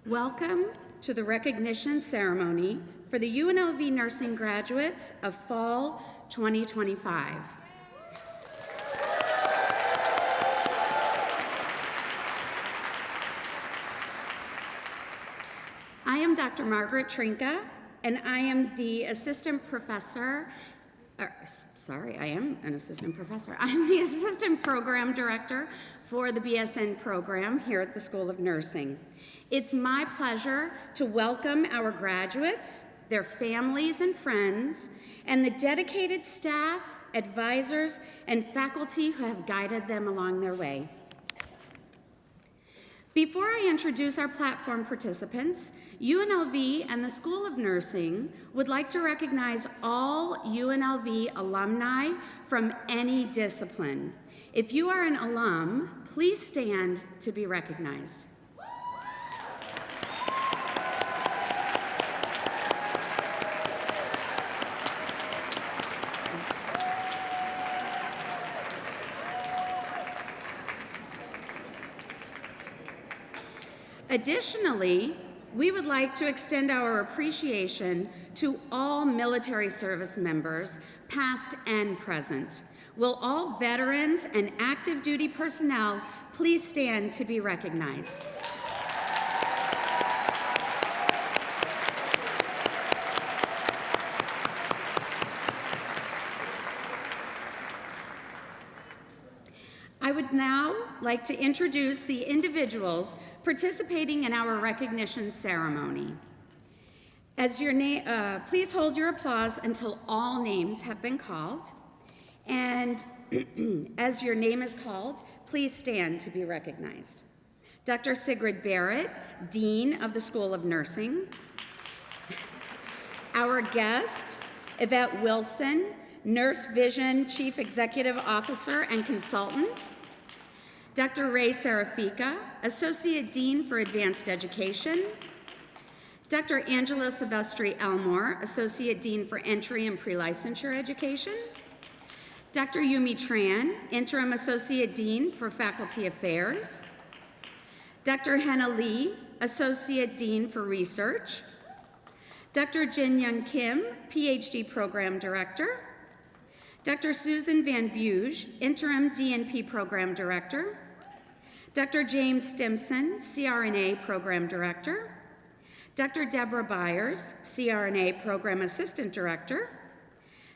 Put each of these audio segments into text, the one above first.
Welcome to the recognition ceremony for the UNLV nursing graduates of Fall 2025. I am Dr. Margaret Trinka, and I am the assistant professor. I am an assistant professor. I'm the assistant program director for the BSN program here at the School of Nursing. It's my pleasure to welcome our graduates, their families and friends, and the dedicated staff, advisors, and faculty who have guided them along their way. Before I introduce our platform participants, UNLV and the School of Nursing would like to recognize all UNLV alumni from any discipline. If you are an alum, please stand to be recognized. Additionally, we would like to extend our appreciation to all military service members, past and present. Will all veterans and active duty personnel please stand to be recognized? I would now like to introduce the individuals participating in our recognition ceremony. Please hold your applause until all names have been called. And as your name is called, please stand to be recognized. Dr. Sigrid Barrett, Dean of the School of Nursing. Our guests, Yvette Wilson, Nurse Vision Chief Executive Officer and Consultant. Dr. Ray Serafika, Associate Dean for Advanced Education. Dr. Angela Silvestri Elmore, Associate Dean for Entry and Pre-Licensure Education. Dr. Yumi Tran, Interim Associate Dean for Faculty Affairs. Dr. Henna Lee, Associate Dean for Research. Dr. Jin Young Kim, PhD Program Director. Dr. Susan Van Buge, Interim DNP Program Director. Dr. James Stimson, CRNA Program Director. Dr. Deborah Byers, CRNA Program Assistant Director.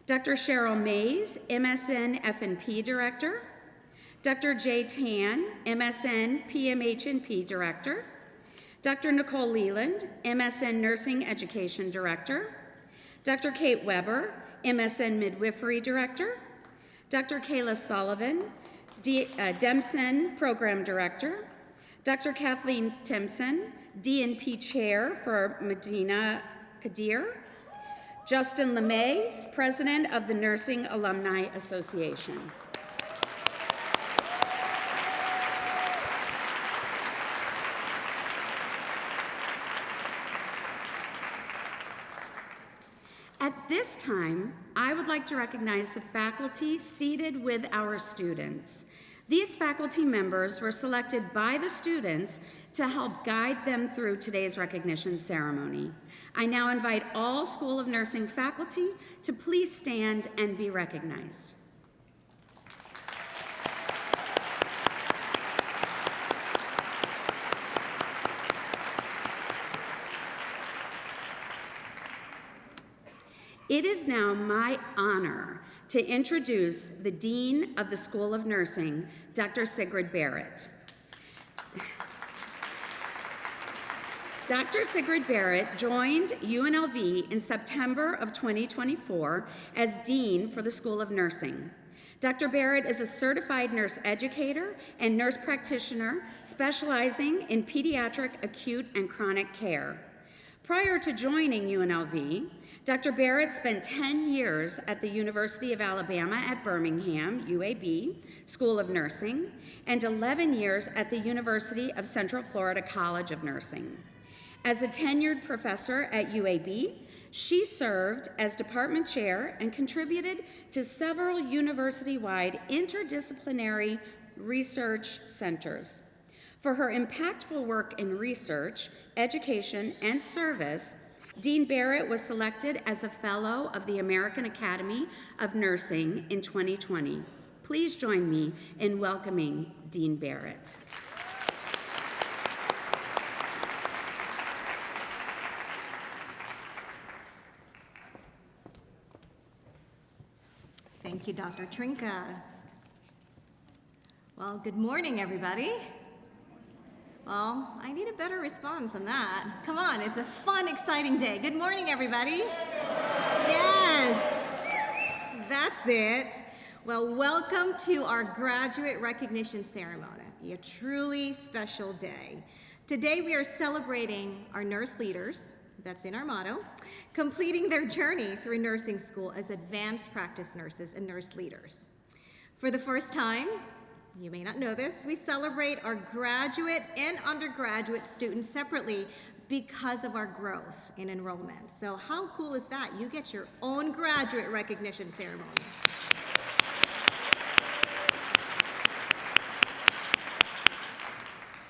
Dr. Cheryl Mays, MSN F&P Director. Dr. Jay Tan, MSN PMH&P Director. Dr. Nicole Leland, MSN Nursing Education Director. Dr. Kate Weber, MSN Midwifery Director. Dr. Kayla Sullivan, DEMSN Program Director. Dr. Kathleen Timpson, DNP Chair for Medina Kadir. Justin LeMay, President of the Nursing Alumni Association. At this time, I would like to recognize the faculty seated with our students. These faculty members were selected by the students to help guide them through today's recognition ceremony. I now invite all School of Nursing faculty to please stand and be recognized. It is now my honor to introduce the Dean of the School of Nursing, Dr. Sigrid Barrett. Dr. Sigrid Barrett joined UNLV in September of 2024 as Dean for the School of Nursing. Dr. Barrett is a certified nurse educator and nurse practitioner specializing in pediatric acute and chronic care. Prior to joining UNLV, Dr. Barrett spent 10 years at the University of Alabama at Birmingham, UAB, School of Nursing, and 11 years at the University of Central Florida College of Nursing. As a tenured professor at UAB, she served as department chair and contributed to several university-wide interdisciplinary research centers. For her impactful work in research, education, and service, Dean Barrett was selected as a Fellow of the American Academy of Nursing in 2020. Please join me in welcoming Dean Barrett. Thank you, Dr. Trinka. Well, good morning, everybody. Well, I need a better response than that. Come on, it's a fun, exciting day. Good morning, everybody. Yes, that's it. Well, welcome to our graduate recognition ceremony, a truly special day. Today, we are celebrating our nurse leaders, that's in our motto, completing their journey through nursing school as advanced practice nurses and nurse leaders. For the first time, you may not know this, we celebrate our graduate and undergraduate students separately because of our growth in enrollment. So how cool is that? You get your own graduate recognition ceremony.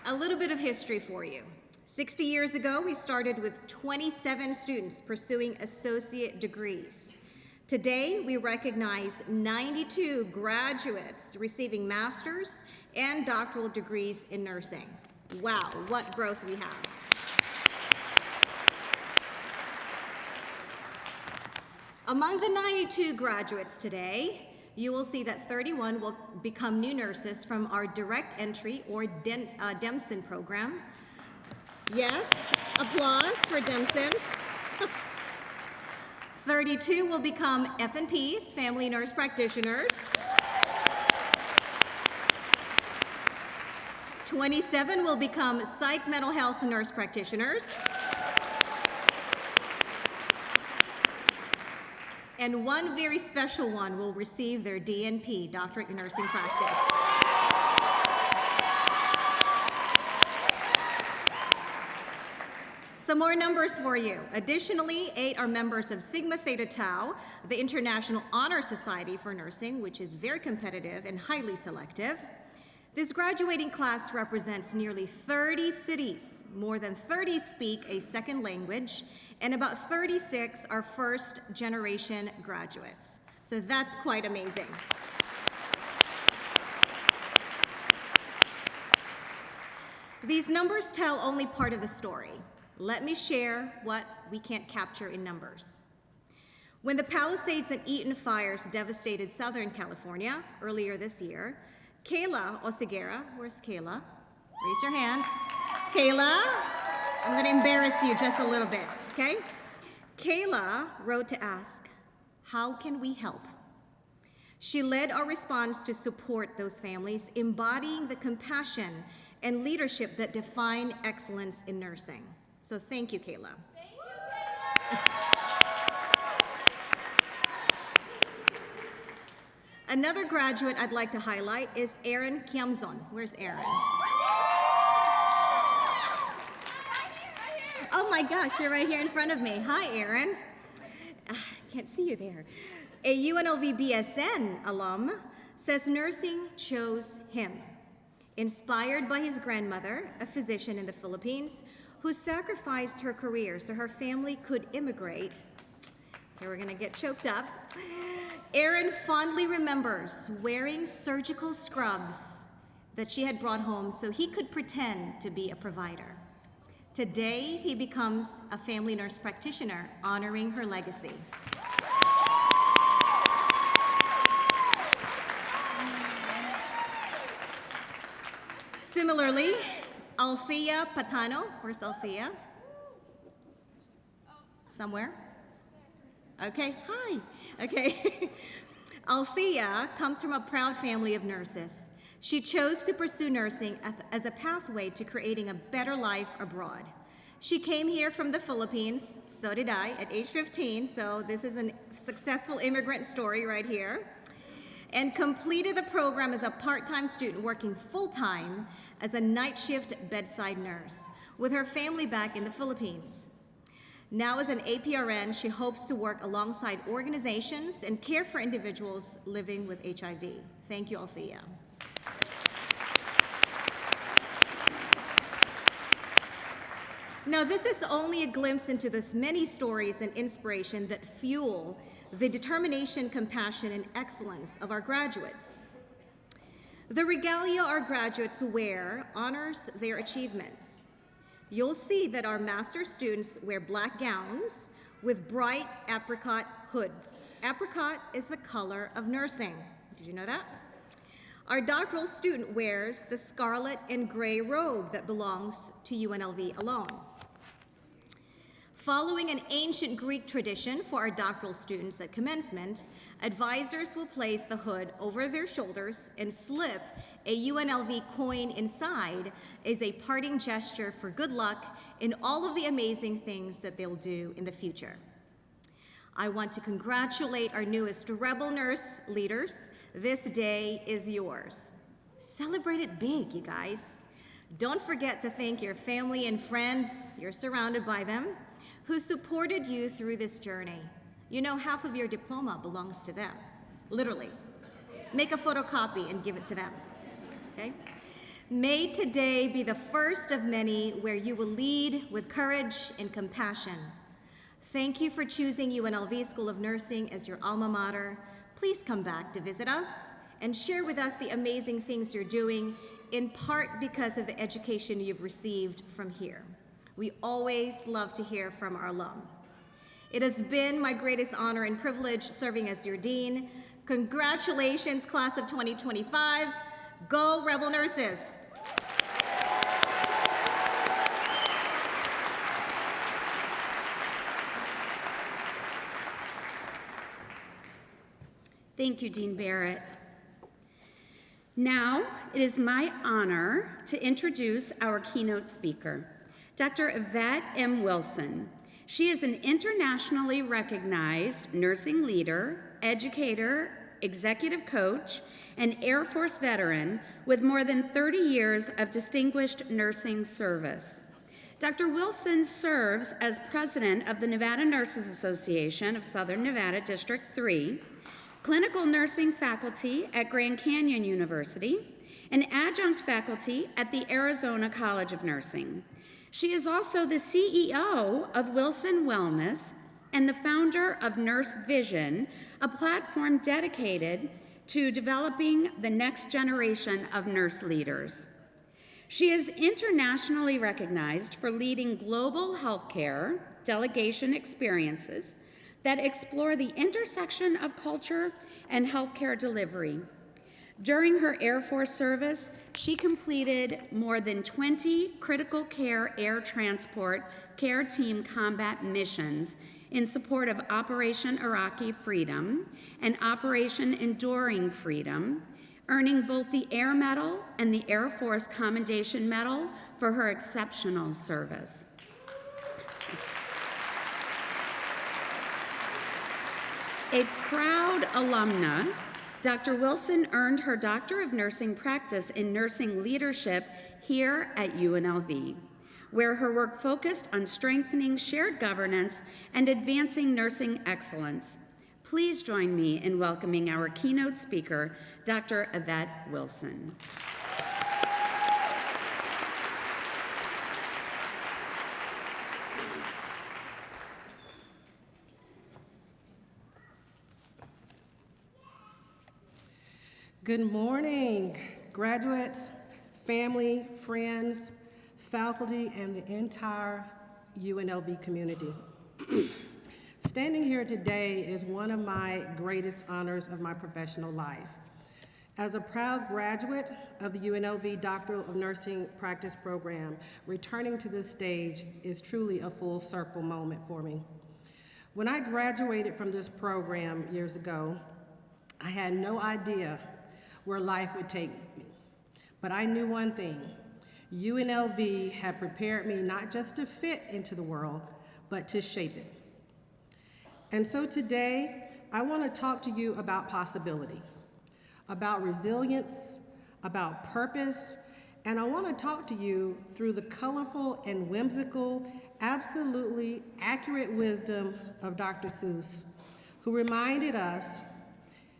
A little bit of history for you. 60 years ago, we started with 27 students pursuing associate degrees. Today, we recognize 92 graduates receiving master's and doctoral degrees in nursing. Wow, what growth we have. Among the 92 graduates today, you will see that 31 will become new nurses from our direct entry or DEMSON program. Yes, applause for DEMSON. 32 will become F&Ps, family nurse practitioners. 27 will become psych mental health nurse practitioners. And one very special one will receive their DNP, Doctorate in Nursing Practice. Some more numbers for you. Additionally, 8 are members of Sigma Theta Tau, the International Honor Society for Nursing, which is very competitive and highly selective. This graduating class represents nearly 30 cities. More than 30 speak a second language, and about 36 are first-generation graduates. So that's quite amazing. These numbers tell only part of the story. Let me share what we can't capture in numbers. When the Palisades and Eaton fires devastated Southern California earlier this year, Kayla Oseguera, where's Kayla? Raise your hand. Kayla, I'm gonna embarrass you just a little bit, okay? Kayla wrote to ask, how can we help? She led our response to support those families, embodying the compassion and leadership that define excellence in nursing. So thank you, Kayla. Thank you, Kayla. Another graduate I'd like to highlight is Erin Kiamzon. Where's Erin? Oh my gosh, you're right here in front of me. Hi, Erin. Can't see you there. A UNLV BSN alum says nursing chose him. Inspired by his grandmother, a physician in the Philippines, who sacrificed her career so her family could immigrate. Okay, we're gonna get choked up. Erin fondly remembers wearing surgical scrubs that she had brought home so he could pretend to be a provider. Today, he becomes a family nurse practitioner, honoring her legacy. Similarly, Althea Patano, where's Althea? Somewhere? Okay, hi. Okay. Althea comes from a proud family of nurses. She chose to pursue nursing as a pathway to creating a better life abroad. She came here from the Philippines, so did I, at age 15, so this is a successful immigrant story right here, and completed the program as a part-time student working full-time as a night shift bedside nurse with her family back in the Philippines. Now as an APRN, she hopes to work alongside organizations and care for individuals living with HIV. Thank you, Althea. Now, this is only a glimpse into the many stories and inspiration that fuel the determination, compassion, and excellence of our graduates. The regalia our graduates wear honors their achievements. You'll see that our master's students wear black gowns with bright apricot hoods. Apricot is the color of nursing. Did you know that? Our doctoral student wears the scarlet and gray robe that belongs to UNLV alone. Following an ancient Greek tradition for our doctoral students at commencement, advisors will place the hood over their shoulders and slip a UNLV coin inside as a parting gesture for good luck in all of the amazing things that they'll do in the future. I want to congratulate our newest Rebel Nurse leaders. This day is yours. Celebrate it big, you guys. Don't forget to thank your family and friends, you're surrounded by them, who supported you through this journey. You know, half of your diploma belongs to them, literally. Make a photocopy and give it to them, okay? May today be the first of many where you will lead with courage and compassion. Thank you for choosing UNLV School of Nursing as your alma mater. Please come back to visit us and share with us the amazing things you're doing, in part because of the education you've received from here. We always love to hear from our alum. It has been my greatest honor and privilege serving as your dean. Congratulations, class of 2025. Go Rebel Nurses. Thank you, Dean Barrett. Now, it is my honor to introduce our keynote speaker, Dr. Yvette M. Wilson. She is an internationally recognized nursing leader, educator, executive coach, and Air Force veteran with more than 30 years of distinguished nursing service. Dr. Wilson serves as president of the Nevada Nurses Association of Southern Nevada District 3, clinical nursing faculty at Grand Canyon University, and adjunct faculty at the Arizona College of Nursing. She is also the CEO of Wilson Wellness and the founder of Nurse Vision, a platform dedicated to developing the next generation of nurse leaders. She is internationally recognized for leading global healthcare delegation experiences that explore the intersection of culture and healthcare delivery. During her Air Force service, she completed more than 20 critical care air transport care team combat missions in support of Operation Iraqi Freedom and Operation Enduring Freedom, earning both the Air Medal and the Air Force Commendation Medal for her exceptional service. A proud alumna, Dr. Wilson earned her Doctor of Nursing practice in nursing leadership here at UNLV, where her work focused on strengthening shared governance and advancing nursing excellence. Please join me in welcoming our keynote speaker, Dr. Yvette Wilson. Good morning, graduates, family, friends, faculty, and the entire UNLV community. Standing here today is one of my greatest honors of my professional life. As a proud graduate of the UNLV Doctor of Nursing Practice Program, returning to this stage is truly a full circle moment for me. When I graduated from this program years ago, I had no idea where life would take me. But I knew one thing: UNLV had prepared me not just to fit into the world, but to shape it. And so today, I want to talk to you about possibility, about resilience, about purpose, and I want to talk to you through the colorful and whimsical, absolutely accurate wisdom of Dr. Seuss, who reminded us,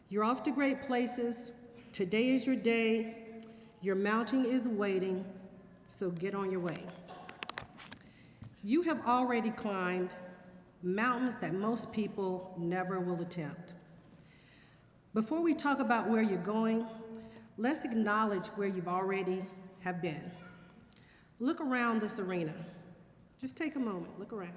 you're off to great places. Today is your day, your mountain is waiting, so get on your way. You have already climbed mountains that most people never will attempt. Before we talk about where you're going, let's acknowledge where you've already have been. Look around this arena. Just take a moment, look around.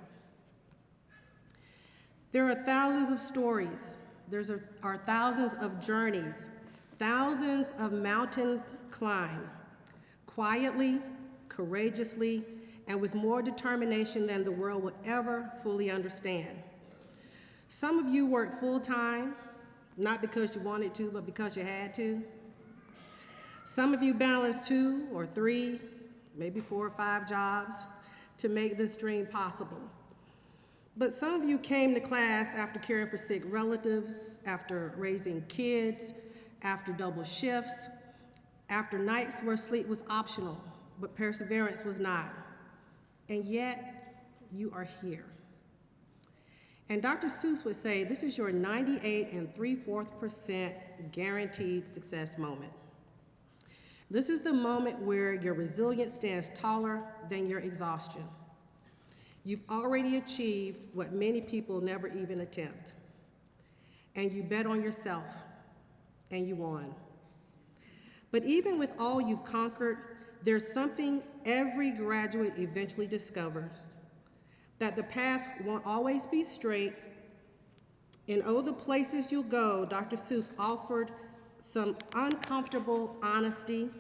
There are thousands of stories. There are thousands of journeys, thousands of mountains climbed, quietly, courageously, and with more determination than the world will ever fully understand. Some of you work full-time, not because you wanted to, but because you had to. Some of you balance 2 or 3, maybe 4 or 5 jobs to make this dream possible. But some of you came to class after caring for sick relatives, after raising kids, after double shifts, after nights where sleep was optional, but perseverance was not. And yet, you are here. And Dr. Seuss would say, this is your 98 3/4% guaranteed success moment. This is the moment where your resilience stands taller than your exhaustion. You've already achieved what many people never even attempt. And you bet on yourself, and you won. But even with all you've conquered, there's something every graduate eventually discovers, that the path won't always be straight. In Oh, the Places You'll Go, Dr. Seuss offered some uncomfortable honesty.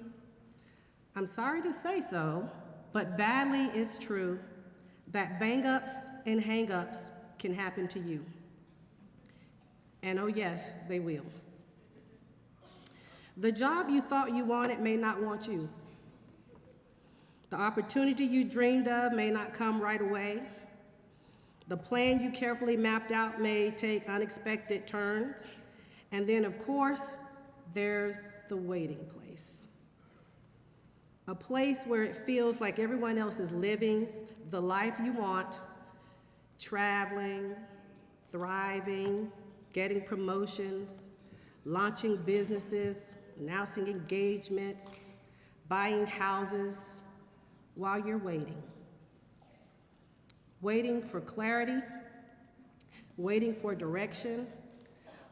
I'm sorry to say so, but badly is true that bang-ups and hang-ups can happen to you. And oh yes, they will. The job you thought you wanted may not want you. The opportunity you dreamed of may not come right away. The plan you carefully mapped out may take unexpected turns. And then, of course, there's the waiting place. A place where it feels like everyone else is living the life you want, traveling, thriving, getting promotions, launching businesses, announcing engagements, buying houses, while you're waiting. Waiting for clarity, waiting for direction,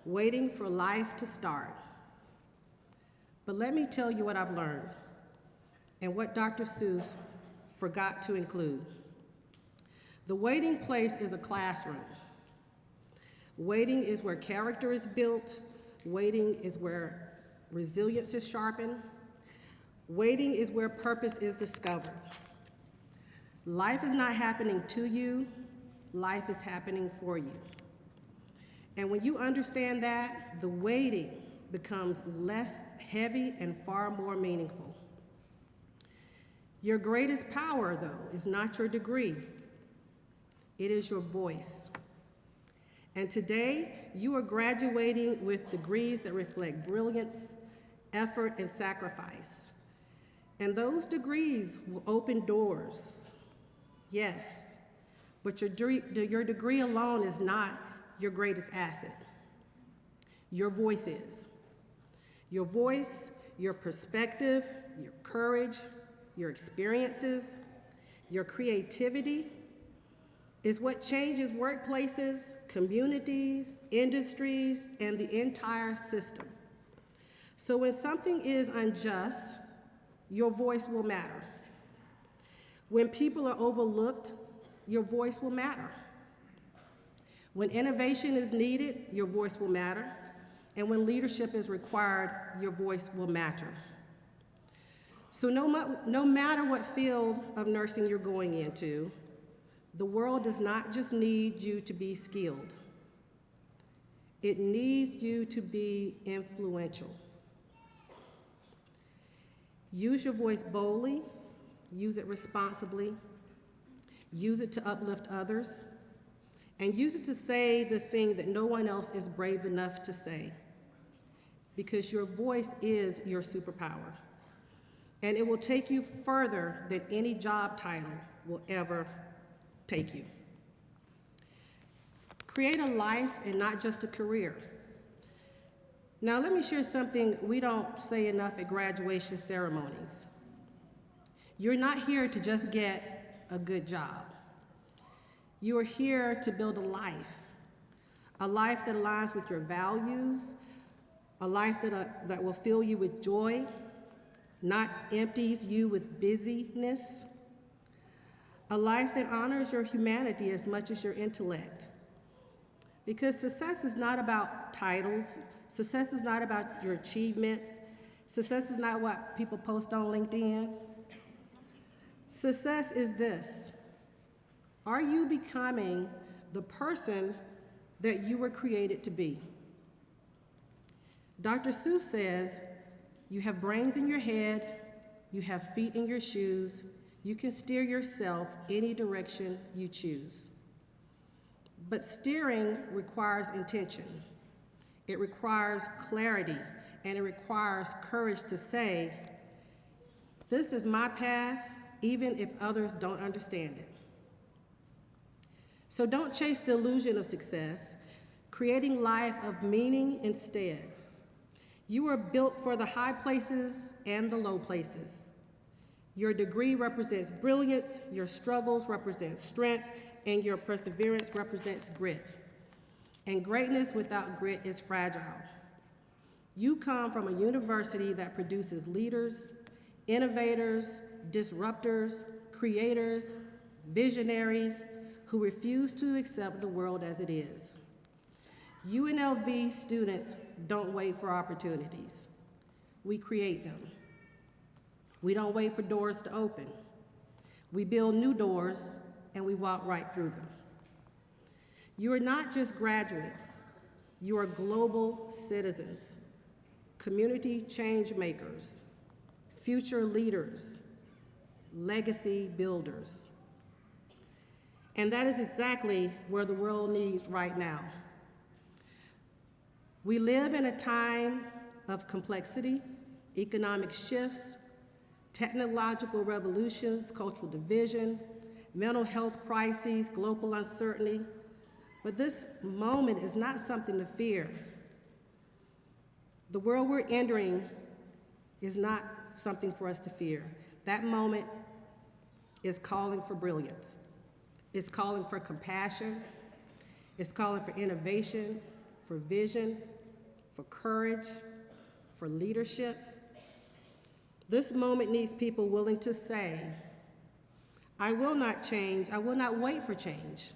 waiting for life to start. But let me tell you what I've learned and what Dr. Seuss forgot to include. The waiting place is a classroom. Waiting is where character is built. Waiting is where resilience is sharpened. Waiting is where purpose is discovered. Life is not happening to you, life is happening for you. And when you understand that, the waiting becomes less heavy and far more meaningful. Your greatest power, though, is not your degree. It is your voice. And today, you are graduating with degrees that reflect brilliance, effort, and sacrifice. And those degrees will open doors, yes, but your degree alone is not your greatest asset. Your voice is. Your voice, your perspective, your courage, your experiences, your creativity is what changes workplaces, communities, industries, and the entire system. So when something is unjust, your voice will matter. When people are overlooked, your voice will matter. When innovation is needed, your voice will matter. And when leadership is required, your voice will matter. So no matter what field of nursing you're going into, the world does not just need you to be skilled. It needs you to be influential. Use your voice boldly, use it responsibly, use it to uplift others, and use it to say the thing that no one else is brave enough to say, because your voice is your superpower, and it will take you further than any job title will ever take you. Create a life and not just a career. Now, let me share something we don't say enough at graduation ceremonies. You're not here to just get a good job. You are here to build a life that aligns with your values, a life that will fill you with joy, not empties you with busyness, a life that honors your humanity as much as your intellect. Because success is not about titles, success is not about your achievements, success is not what people post on LinkedIn. Success is this: are you becoming the person that you were created to be? Dr. Seuss says, you have brains in your head, you have feet in your shoes, you can steer yourself any direction you choose. But steering requires intention. It requires clarity, and it requires courage to say, this is my path, even if others don't understand it. So don't chase the illusion of success, creating life of meaning instead. You are built for the high places and the low places. Your degree represents brilliance, your struggles represent strength, and your perseverance represents grit. And greatness without grit is fragile. You come from a university that produces leaders, innovators, disruptors, creators, visionaries who refuse to accept the world as it is. UNLV students don't wait for opportunities. We create them. We don't wait for doors to open. We build new doors and we walk right through them. You are not just graduates, you are global citizens, community change makers, future leaders, legacy builders. And that is exactly where the world needs right now. We live in a time of complexity, economic shifts, technological revolutions, cultural division, mental health crises, global uncertainty. But this moment is not something to fear. The world we're entering is not something for us to fear. That moment is calling for brilliance. It's calling for compassion. It's calling for innovation, for vision, for courage, for leadership. This moment needs people willing to say, I will not change. I will not wait for change.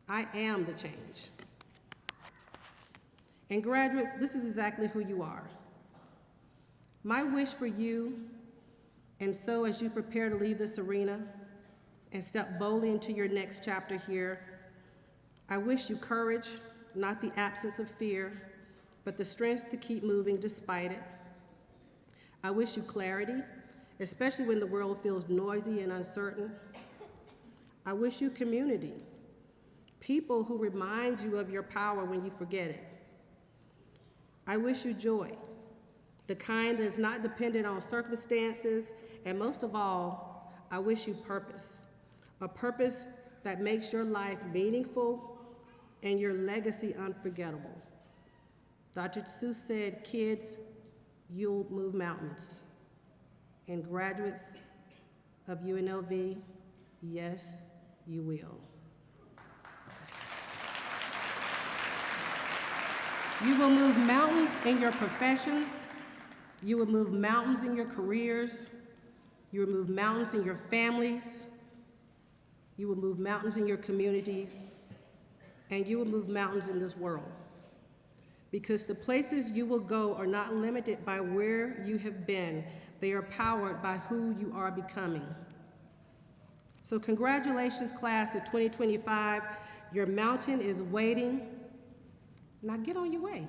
I am the change. And graduates, this is exactly who you are. My wish for you, and so as you prepare to leave this arena and step boldly into your next chapter here, I wish you courage, not the absence of fear, but the strength to keep moving despite it. I wish you clarity, especially when the world feels noisy and uncertain. I wish you community, people who remind you of your power when you forget it. I wish you joy, the kind that is not dependent on circumstances, and most of all, I wish you purpose, a purpose that makes your life meaningful and your legacy unforgettable. Dr. Seuss said, kids, you'll move mountains. And graduates of UNLV, yes, you will. You will move mountains in your professions. You will move mountains in your careers. You will move mountains in your families. You will move mountains in your communities. And you will move mountains in this world. Because the places you will go are not limited by where you have been. They are powered by who you are becoming. So congratulations, class of 2025. Your mountain is waiting. Now get on your way.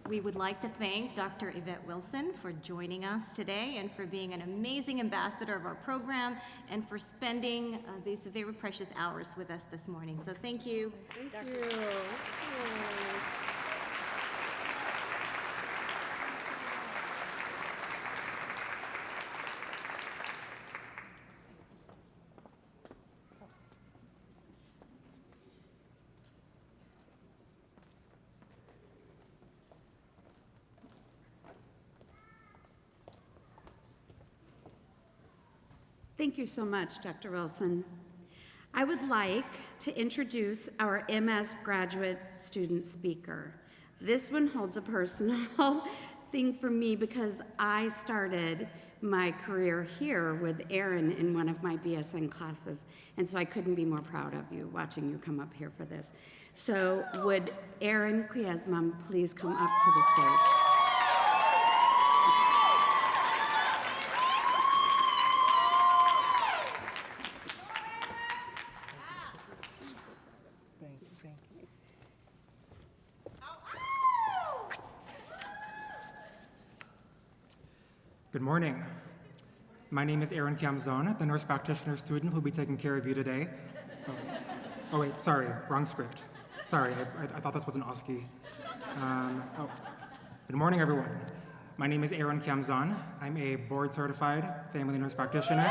We would like to thank Dr. Yvette Wilson for joining us today and for being an amazing ambassador of our program and for spending these very precious hours with us this morning. So thank you. Thank you. Thank you so much, Dr. Wilson. I would like to introduce our MS graduate student speaker. This one holds a personal thing for me because I started my career here with Aaron in one of my BSN classes, and so I couldn't be more proud of you watching you come up here for this. So would Aaron Quiesmam please come up to the stage? Thank you. Good morning. My name is Aaron Kamzon, the nurse practitioner student who will be taking care of you today. Oh wait, sorry, wrong script. Sorry, I thought this was an OSCE. Good morning, everyone. My name is Aaron Kamzon. I'm a board-certified family nurse practitioner.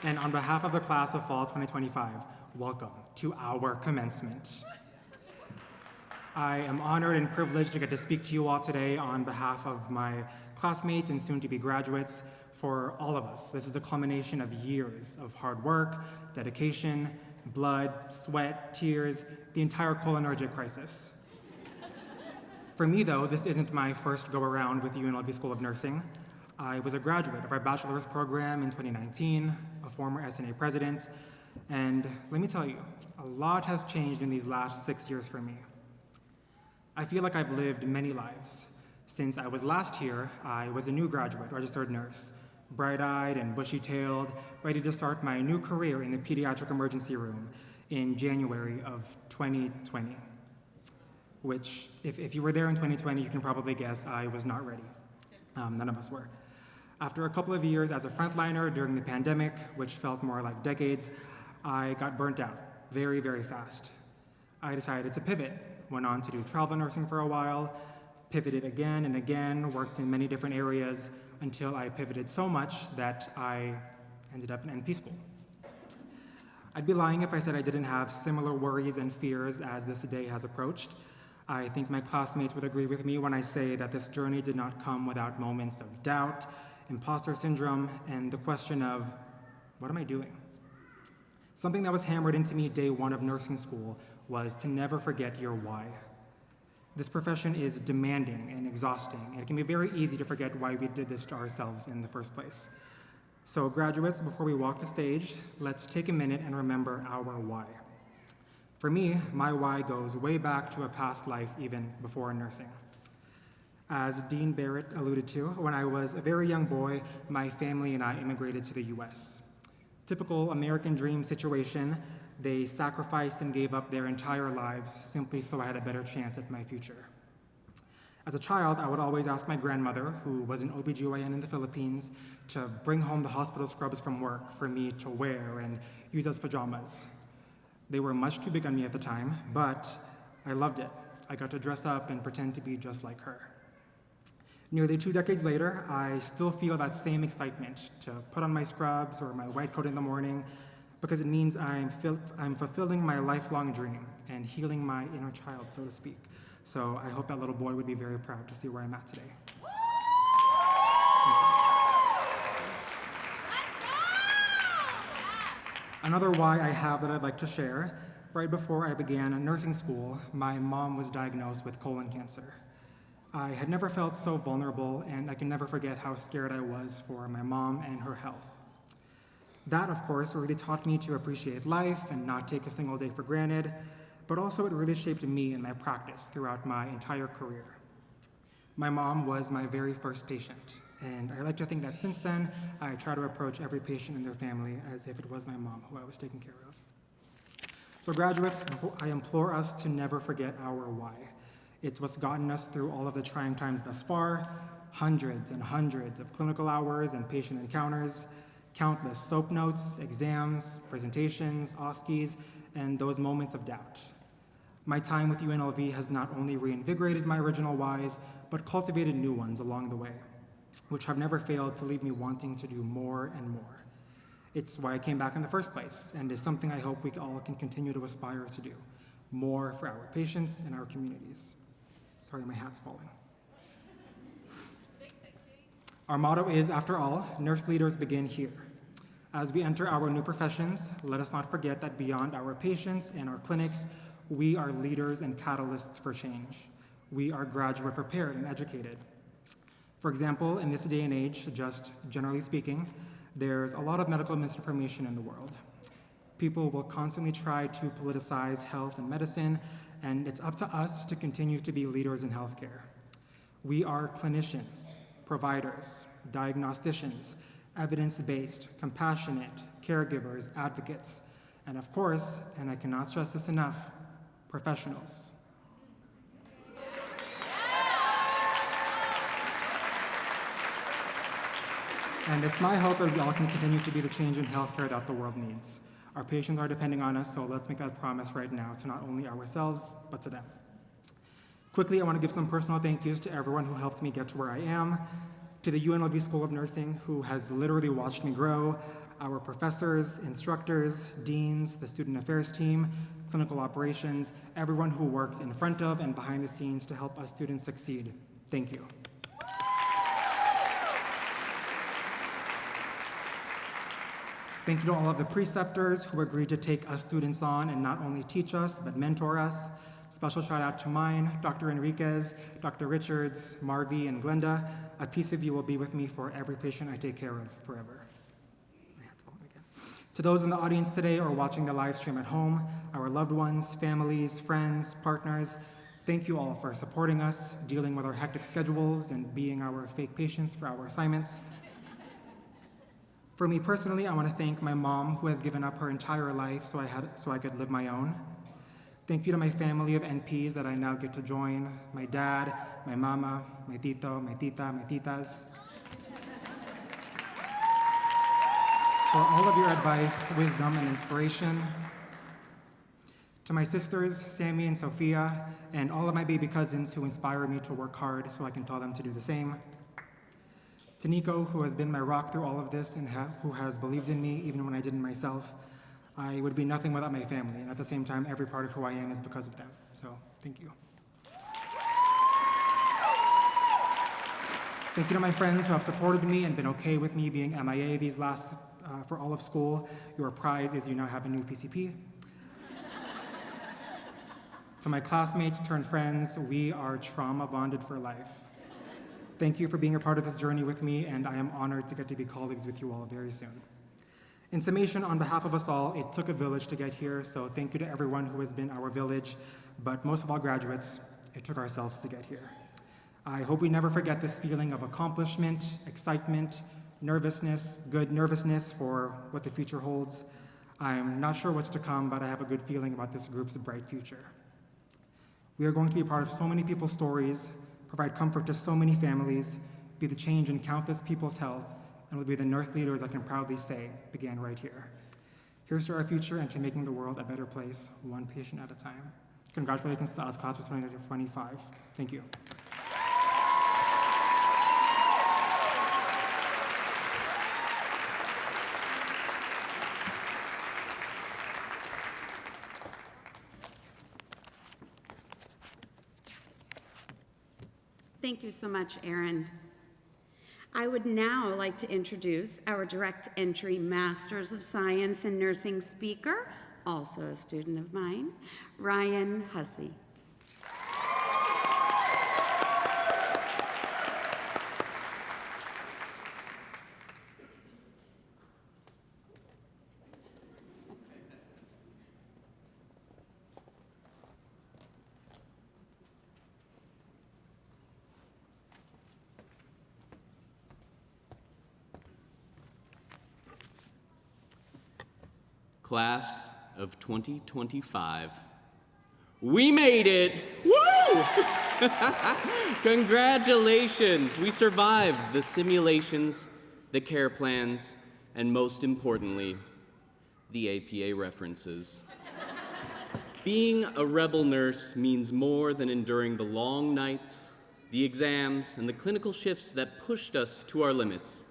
And on behalf of the class of fall 2025, welcome to our commencement. I am honored and privileged to get to speak to you all today on behalf of my classmates and soon-to-be graduates. For all of us, this is a culmination of years of hard work, dedication, blood, sweat, tears, the entire cholinergic crisis. For me, though, this isn't my first go-around with the UNLV School of Nursing. I was a graduate of our bachelor's program in 2019, a former SNA president, and let me tell you, a lot has changed in these last 6 years for me. I feel like I've lived many lives. Since I was last here, I was a new graduate, registered nurse, bright-eyed and bushy-tailed, ready to start my new career in the pediatric emergency room in January of 2020. Which, if you were there in 2020, you can probably guess I was not ready. None of us were. After a couple of years as a frontliner during the pandemic, which felt more like decades, I got burnt out very, very fast. I decided to pivot, went on to do travel nursing for a while, pivoted again and again, worked in many different areas until I pivoted so much that I ended up in NP school. I'd be lying if I said I didn't have similar worries and fears as this day has approached. I think my classmates would agree with me when I say that this journey did not come without moments of doubt, imposter syndrome, and the question of, what am I doing? Something that was hammered into me day one of nursing school was to never forget your why. This profession is demanding and exhausting, and it can be very easy to forget why we did this to ourselves in the first place. So graduates, before we walk the stage, let's take a minute and remember our why. For me, my why goes way back to a past life even before nursing. As Dean Barrett alluded to, when I was a very young boy, my family and I immigrated to the US. Typical American dream situation, they sacrificed and gave up their entire lives simply so I had a better chance at my future. As a child, I would always ask my grandmother, who was an OBGYN in the Philippines, to bring home the hospital scrubs from work for me to wear and use as pajamas. They were much too big on me at the time, but I loved it. I got to dress up and pretend to be just like her. Nearly 2 decades later, I still feel that same excitement to put on my scrubs or my white coat in the morning because it means I'm fulfilling my lifelong dream and healing my inner child, so to speak. So I hope that little boy would be very proud to see where I'm at today. Another why I have that I'd like to share, right before I began nursing school, my mom was diagnosed with colon cancer. I had never felt so vulnerable, and I can never forget how scared I was for my mom and her health. That, of course, really taught me to appreciate life and not take a single day for granted, but also it really shaped me and my practice throughout my entire career. My mom was my very first patient, and I like to think that since then, I try to approach every patient and their family as if it was my mom who I was taking care of. So graduates, I implore us to never forget our why. It's what's gotten us through all of the trying times thus far, hundreds and hundreds of clinical hours and patient encounters, countless SOAP notes, exams, presentations, OSCEs, and those moments of doubt. My time with UNLV has not only reinvigorated my original whys, but cultivated new ones along the way, which have never failed to leave me wanting to do more and more. It's why I came back in the first place, and is something I hope we all can continue to aspire to do, more for our patients and our communities. Sorry, my hat's falling. Our motto is, after all, nurse leaders begin here. As we enter our new professions, let us not forget that beyond our patients and our clinics, we are leaders and catalysts for change. We are graduate prepared and educated. For example, in this day and age, just generally speaking, there's a lot of medical misinformation in the world. People will constantly try to politicize health and medicine, and it's up to us to continue to be leaders in healthcare. We are clinicians, providers, diagnosticians, evidence-based, compassionate, caregivers, advocates, and of course, and I cannot stress this enough, professionals. And it's my hope that we all can continue to be the change in healthcare that the world needs. Our patients are depending on us, so let's make that promise right now to not only ourselves, but to them. Quickly, I want to give some personal thank yous to everyone who helped me get to where I am, to the UNLV School of Nursing, who has literally watched me grow, our professors, instructors, deans, the student affairs team, clinical operations, everyone who works in front of and behind the scenes to help us students succeed. Thank you. Thank you to all of the preceptors who agreed to take us students on and not only teach us, but mentor us. Special shout out to mine, Dr. Enriquez, Dr. Richards, Marvi, and Glenda. A piece of you will be with me for every patient I take care of forever. My hand's falling again. To those in the audience today or watching the live stream at home, our loved ones, families, friends, partners, thank you all for supporting us, dealing with our hectic schedules, and being our fake patients for our assignments. For me personally, I want to thank my mom, who has given up her entire life so I could live my own. Thank you to my family of NPs that I now get to join, my dad, my mama, my tito, my tita, my titas. For all of your advice, wisdom, and inspiration. To my sisters, Sammy and Sophia, and all of my baby cousins who inspire me to work hard so I can tell them to do the same. To Nico, who has been my rock through all of this and who has believed in me even when I didn't myself. I would be nothing without my family, and at the same time, every part of who I am is because of them. So, thank you. Thank you to my friends who have supported me and been okay with me being MIA these last, for all of school. Your prize is you now have a new PCP. To my classmates turned friends, we are trauma bonded for life. Thank you for being a part of this journey with me, and I am honored to get to be colleagues with you all very soon. In summation, on behalf of us all, it took a village to get here, so thank you to everyone who has been our village, but most of all graduates, it took ourselves to get here. I hope we never forget this feeling of accomplishment, excitement, nervousness, good nervousness for what the future holds. I'm not sure what's to come, but I have a good feeling about this group's bright future. We are going to be a part of so many people's stories, provide comfort to so many families, be the change in countless people's health, and will be the nurse leaders I can proudly say began right here. Here's to our future and to making the world a better place, one patient at a time. Congratulations to us, class of 2025. Thank you. Thank you so much, Aaron. I would now like to introduce our direct entry Masters of Science in Nursing speaker, also a student of mine, Ryan Hussey. Class of 2025. We made it! Woo! Congratulations! We survived the simulations, the care plans, and most importantly, the APA references. Being a rebel nurse means more than enduring the long nights, the exams, and the clinical shifts that pushed us to our limits.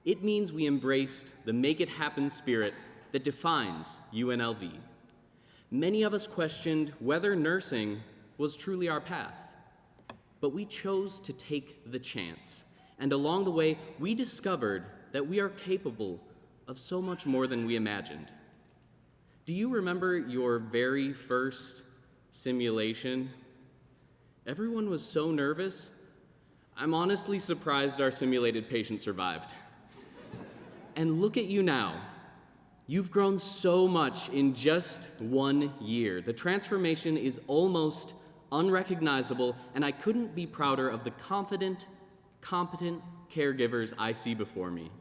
It means we embraced the make it happen spirit that defines UNLV. Many of us questioned whether nursing was truly our path. but we chose to take the chance. And along the way, we discovered that we are capable of so much more than we imagined. Do you remember your very first simulation? Everyone was so nervous. I'm honestly surprised our simulated patient survived. And look at you now. You've grown so much in just 1 year. The transformation is almost unrecognizable, and I couldn't be prouder of the confident, competent caregivers I see before me.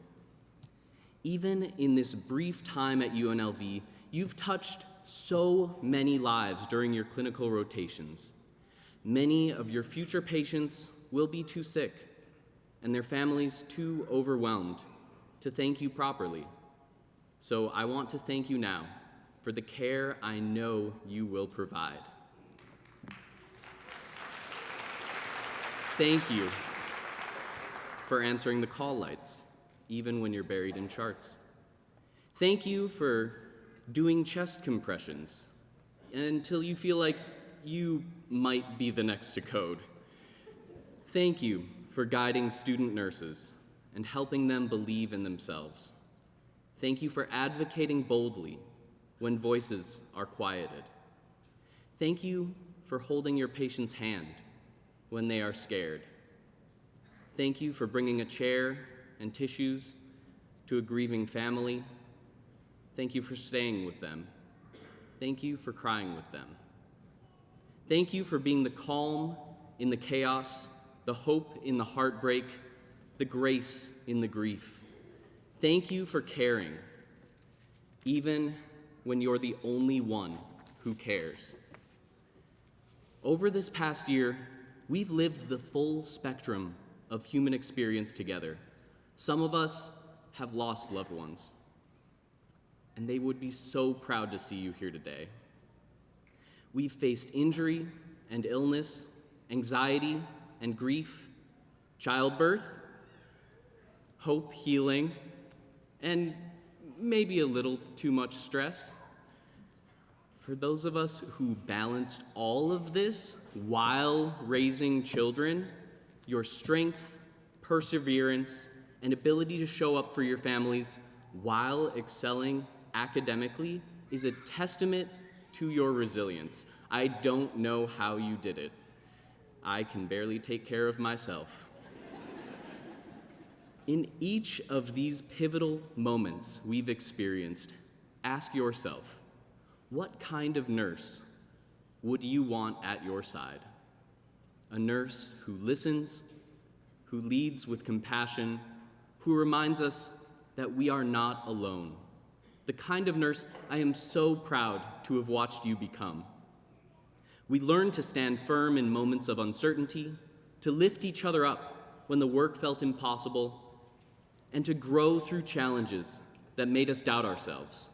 Even in this brief time at UNLV, you've touched so many lives during your clinical rotations. Many of your future patients will be too sick and their families too overwhelmed to thank you properly. So I want to thank you now for the care I know you will provide. Thank you for answering the call lights, even when you're buried in charts. Thank you for doing chest compressions until you feel like you might be the next to code. Thank you for guiding student nurses and helping them believe in themselves. Thank you for advocating boldly when voices are quieted. Thank you for holding your patient's hand when they are scared. Thank you for bringing a chair and tissues to a grieving family. Thank you for staying with them. Thank you for crying with them. Thank you for being the calm in the chaos, the hope in the heartbreak, the grace in the grief. Thank you for caring, even when you're the only one who cares. Over this past year, we've lived the full spectrum of human experience together. Some of us have lost loved ones, and they would be so proud to see you here today. We've faced injury and illness, anxiety and grief, childbirth, hope, healing, and maybe a little too much stress. For those of us who balanced all of this while raising children, your strength, perseverance, and ability to show up for your families while excelling academically is a testament to your resilience. I don't know how you did it. I can barely take care of myself. In each of these pivotal moments we've experienced, ask yourself, what kind of nurse would you want at your side? A nurse who listens, who leads with compassion, who reminds us that we are not alone. The kind of nurse I am so proud to have watched you become. We learned to stand firm in moments of uncertainty, to lift each other up when the work felt impossible, and to grow through challenges that made us doubt ourselves.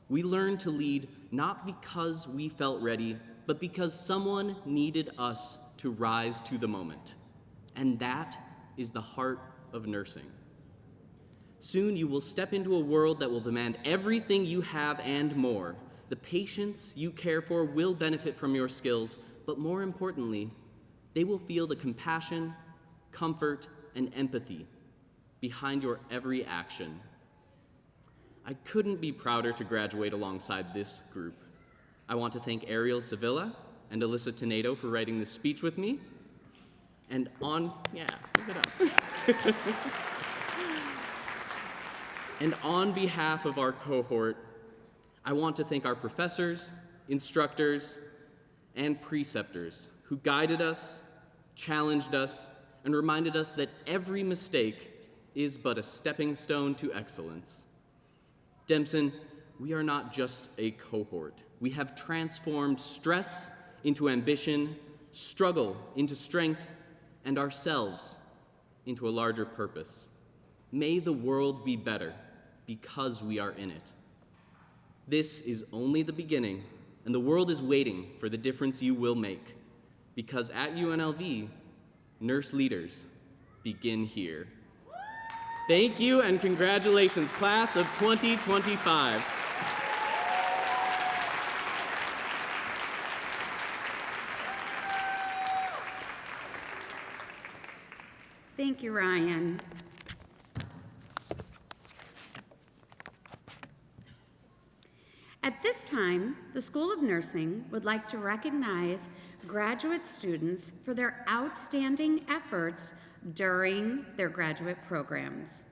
We learned to lead not because we felt ready, but because someone needed us to rise to the moment. And that is the heart of nursing. Soon you will step into a world that will demand everything you have and more. The patients you care for will benefit from your skills, but more importantly, they will feel the compassion, comfort, and empathy behind your every action. I couldn't be prouder to graduate alongside this group. I want to thank Ariel Sevilla and Alyssa Tenedo for writing this speech with me. And give it up. And on behalf of our cohort, I want to thank our professors, instructors, and preceptors who guided us, challenged us, and reminded us that every mistake is but a stepping stone to excellence. Dempson, we are not just a cohort. We have transformed stress into ambition, struggle into strength, and ourselves into a larger purpose. May the world be better because we are in it. This is only the beginning, and the world is waiting for the difference you will make, because at UNLV, nurse leaders begin here. Thank you and congratulations, class of 2025. Thank you, Ryan. At this time, the School of Nursing would like to recognize graduate students for their outstanding efforts during their graduate programs.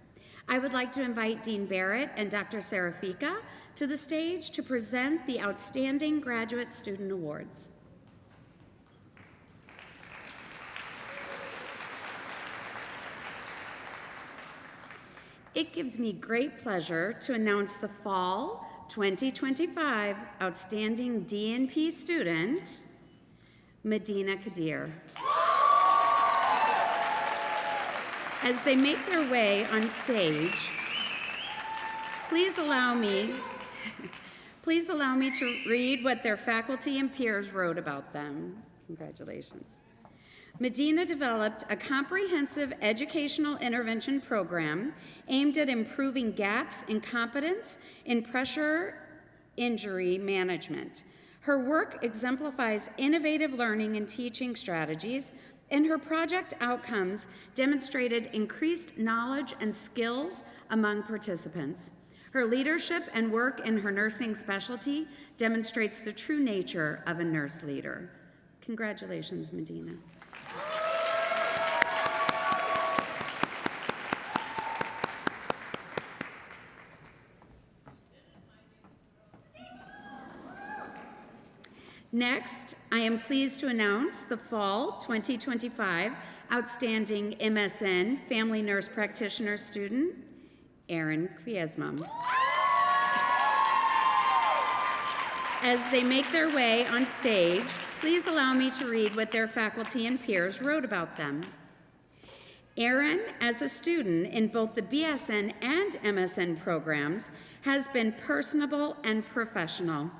I would like to invite Dean Barrett and Dr. Serafika to the stage to present the Outstanding Graduate Student Awards. It gives me great pleasure to announce the Fall 2025 Outstanding DNP student, Medina Kadir. As they make their way on stage, please allow me to read what their faculty and peers wrote about them. Congratulations. Medina developed a comprehensive educational intervention program aimed at improving gaps in competence in pressure injury management. Her work exemplifies innovative learning and teaching strategies, and her project outcomes demonstrated increased knowledge and skills among participants. Her leadership and work in her nursing specialty demonstrates the true nature of a nurse leader. Congratulations, Medina. Next, I am pleased to announce the Fall 2025 Outstanding MSN Family Nurse Practitioner student, Erin Kwiezma. As they make their way on stage, please allow me to read what their faculty and peers wrote about them. Erin, as a student in both the BSN and MSN programs, has been personable and professional.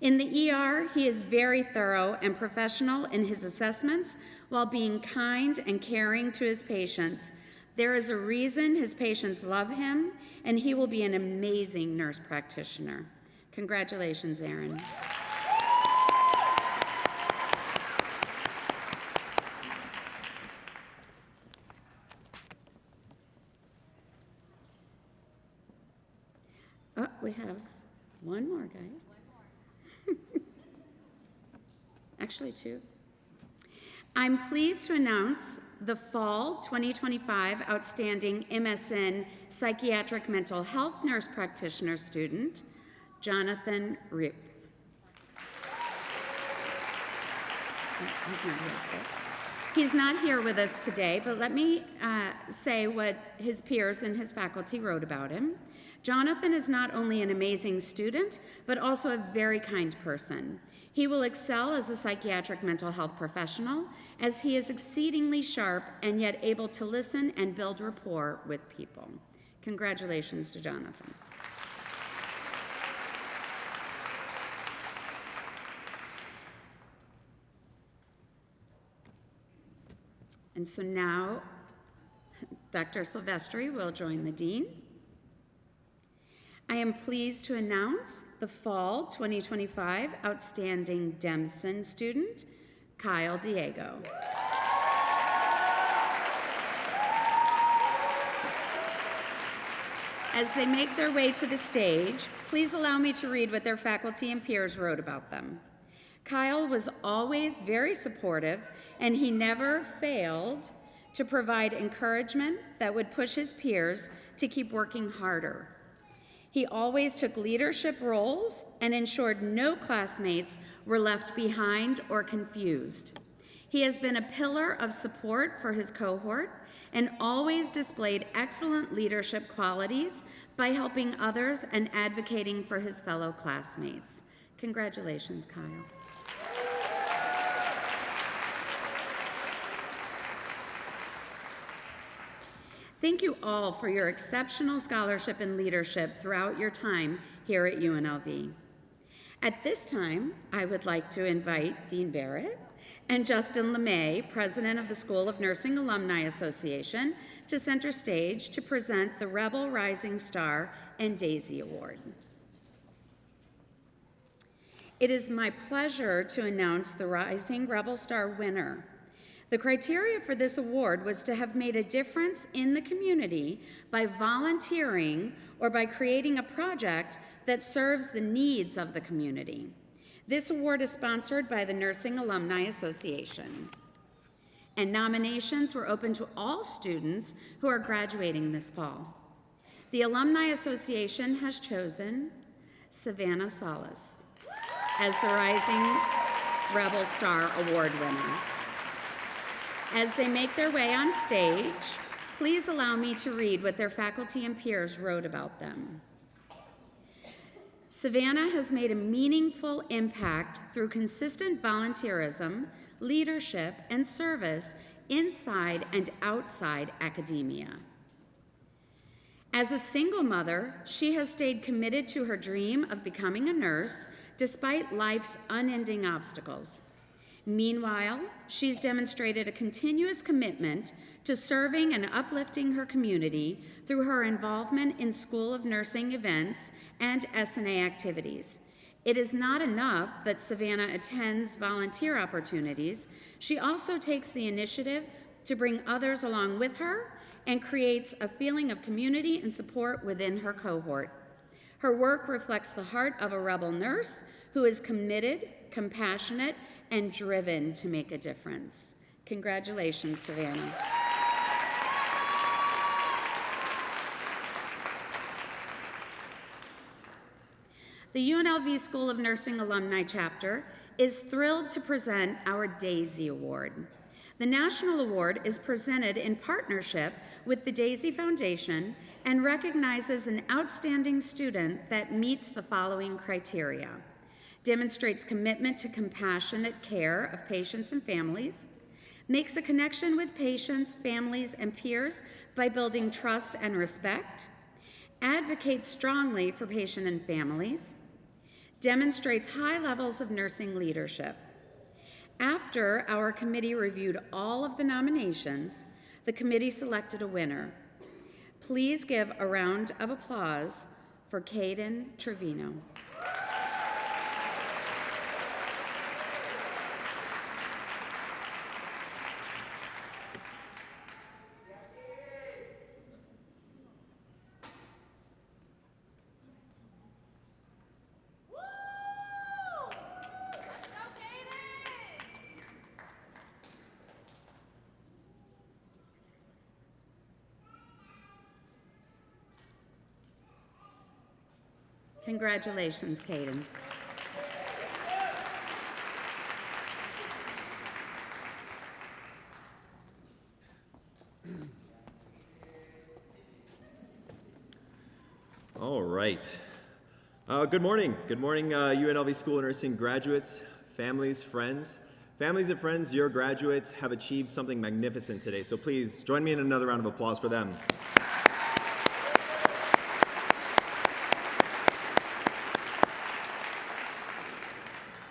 In the ER, he is very thorough and professional in his assessments while being kind and caring to his patients. There is a reason his patients love him, and he will be an amazing nurse practitioner. Congratulations, Erin. Oh, we have one more, guys. Actually, two. I'm pleased to announce the Fall 2025 Outstanding MSN Psychiatric Mental Health Nurse Practitioner student, Jonathan Roop. He's not here today. He's not here with us today, but let me say what his peers and his faculty wrote about him. Jonathan is not only an amazing student, but also a very kind person. He will excel as a psychiatric mental health professional, as he is exceedingly sharp and yet able to listen and build rapport with people. Congratulations to Jonathan. And so now, Dr. Silvestri will join the dean. I am pleased to announce the Fall 2025 Outstanding Demson student, Kyle Diego. As they make their way to the stage, please allow me to read what their faculty and peers wrote about them. Kyle was always very supportive, and he never failed to provide encouragement that would push his peers to keep working harder. He always took leadership roles and ensured no classmates were left behind or confused. He has been a pillar of support for his cohort and always displayed excellent leadership qualities by helping others and advocating for his fellow classmates. Congratulations, Kyle. Thank you all for your exceptional scholarship and leadership throughout your time here at UNLV. At this time, I would like to invite Dean Barrett and Justin LeMay, President of the School of Nursing Alumni Association, to center stage to present the Rebel Rising Star and Daisy Award. It is my pleasure to announce the Rising Rebel Star winner. The criteria for this award was to have made a difference in the community by volunteering or by creating a project that serves the needs of the community. This award is sponsored by the Nursing Alumni Association. And nominations were open to all students who are graduating this fall. The Alumni Association has chosen Savannah Salas as the Rising Rebel Star Award winner. As they make their way on stage, please allow me to read what their faculty and peers wrote about them. Savannah has made a meaningful impact through consistent volunteerism, leadership, and service inside and outside academia. As a single mother, she has stayed committed to her dream of becoming a nurse despite life's unending obstacles. Meanwhile, she's demonstrated a continuous commitment to serving and uplifting her community through her involvement in School of Nursing events and SNA activities. It is not enough that Savannah attends volunteer opportunities. She also takes the initiative to bring others along with her and creates a feeling of community and support within her cohort. Her work reflects the heart of a rebel nurse who is committed, compassionate, and driven to make a difference. Congratulations, Savannah. The UNLV School of Nursing Alumni Chapter is thrilled to present our DAISY Award. The National Award is presented in partnership with the DAISY Foundation and recognizes an outstanding student that meets the following criteria: demonstrates commitment to compassionate care of patients and families, makes a connection with patients, families, and peers by building trust and respect, advocates strongly for patient and families, demonstrates high levels of nursing leadership. After our committee reviewed all of the nominations, the committee selected a winner. Please give a round of applause for Caden Trevino. Congratulations, Caden. All right. Good morning. Good morning, UNLV School of Nursing graduates, families, friends. Families and friends, your graduates have achieved something magnificent today, so please join me in another round of applause for them.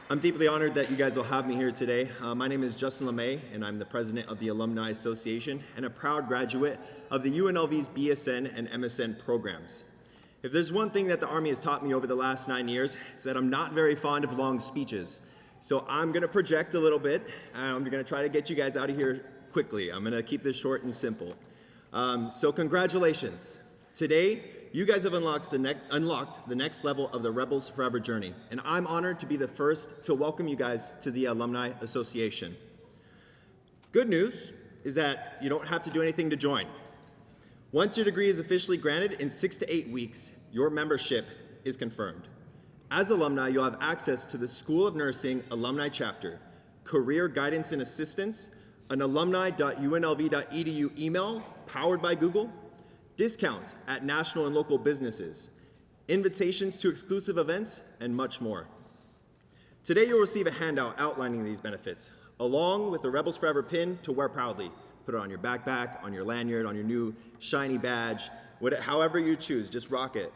I'm deeply honored that you guys will have me here today. My name is Justin LeMay, and I'm the president of the Alumni Association and a proud graduate of the UNLV's BSN and MSN programs. If there's one thing that the Army has taught me over the last 9 years, it's that I'm not very fond of long speeches. So I'm gonna project a little bit, and I'm gonna try to get you guys out of here quickly. I'm gonna keep this short and simple. So congratulations. Today, you guys have unlocked the next level of the Rebels Forever journey, and I'm honored to be the first to welcome you guys to the Alumni Association. Good news is that you don't have to do anything to join. Once your degree is officially granted, in 6 to 8 weeks, your membership is confirmed. As alumni, you'll have access to the School of Nursing Alumni Chapter, career guidance and assistance, an alumni.unlv.edu email powered by Google, discounts at national and local businesses, invitations to exclusive events, and much more. Today you'll receive a handout outlining these benefits, along with the Rebels Forever pin to wear proudly. Put it on your backpack, on your lanyard, on your new shiny badge, however you choose, just rock it.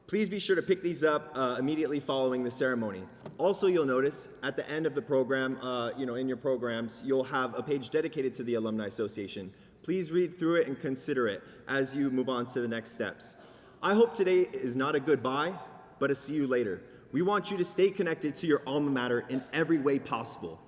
Please be sure to pick these up immediately following the ceremony. Also, you'll notice at the end of the program, in your programs, you'll have a page dedicated to the Alumni Association. Please read through it and consider it as you move on to the next steps. I hope today is not a goodbye, but a see you later. We want you to stay connected to your alma mater in every way possible.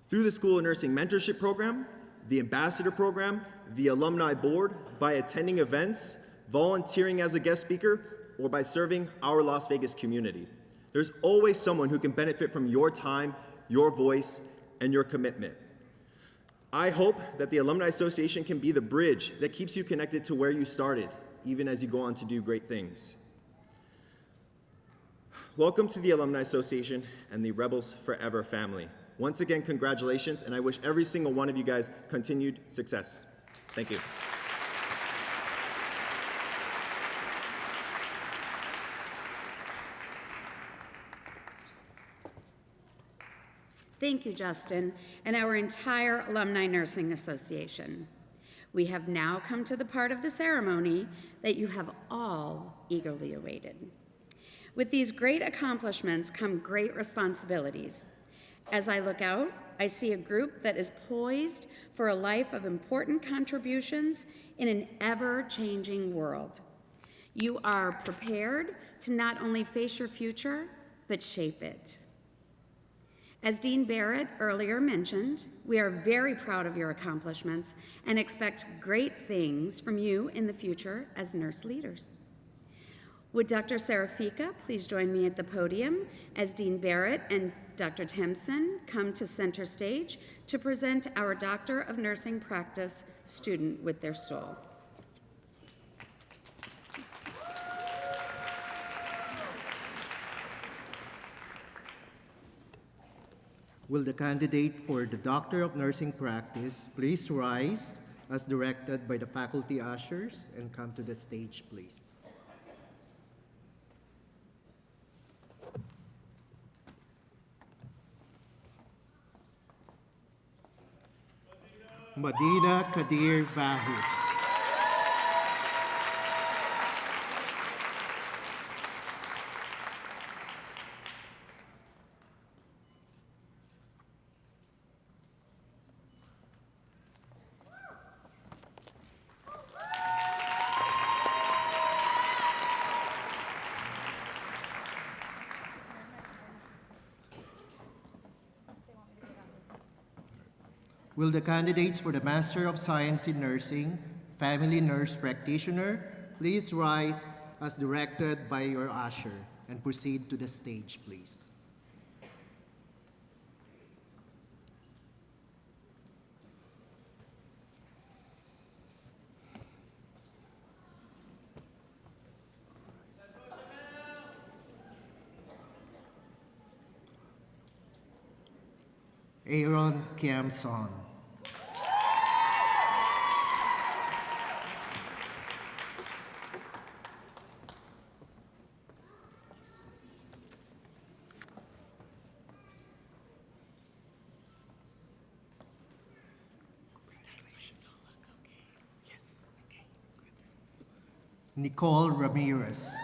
Through the School of Nursing Mentorship Program, the ambassador program, the alumni board, by attending events, volunteering as a guest speaker, or by serving our Las Vegas community. There's always someone who can benefit from your time, your voice, and your commitment. I hope that the Alumni Association can be the bridge that keeps you connected to where you started, even as you go on to do great things. Welcome to the Alumni Association and the Rebels Forever family. Once again, congratulations, and I wish every single one of you guys continued success. Thank you. Thank you, Justin, and our entire Alumni Nursing Association. We have now come to the part of the ceremony that you have all eagerly awaited. With these great accomplishments come great responsibilities. As I look out, I see a group that is poised for a life of important contributions in an ever-changing world. You are prepared to not only face your future, but shape it. As Dean Barrett earlier mentioned, we are very proud of your accomplishments and expect great things from you in the future as nurse leaders. Would Dr. Serafika please join me at the podium as Dean Barrett and Dr. Timpson come to center stage to present our Doctor of Nursing Practice student with their stole. Will the candidate for the Doctor of Nursing Practice please rise as directed by the faculty ushers and come to the stage, please. Madina Kadir Vahu. Will the candidates for the Master of Science in Nursing, Family Nurse Practitioner, please rise as directed by your usher and proceed to the stage, please. Aaron Kiamson. Nicole Ramirez.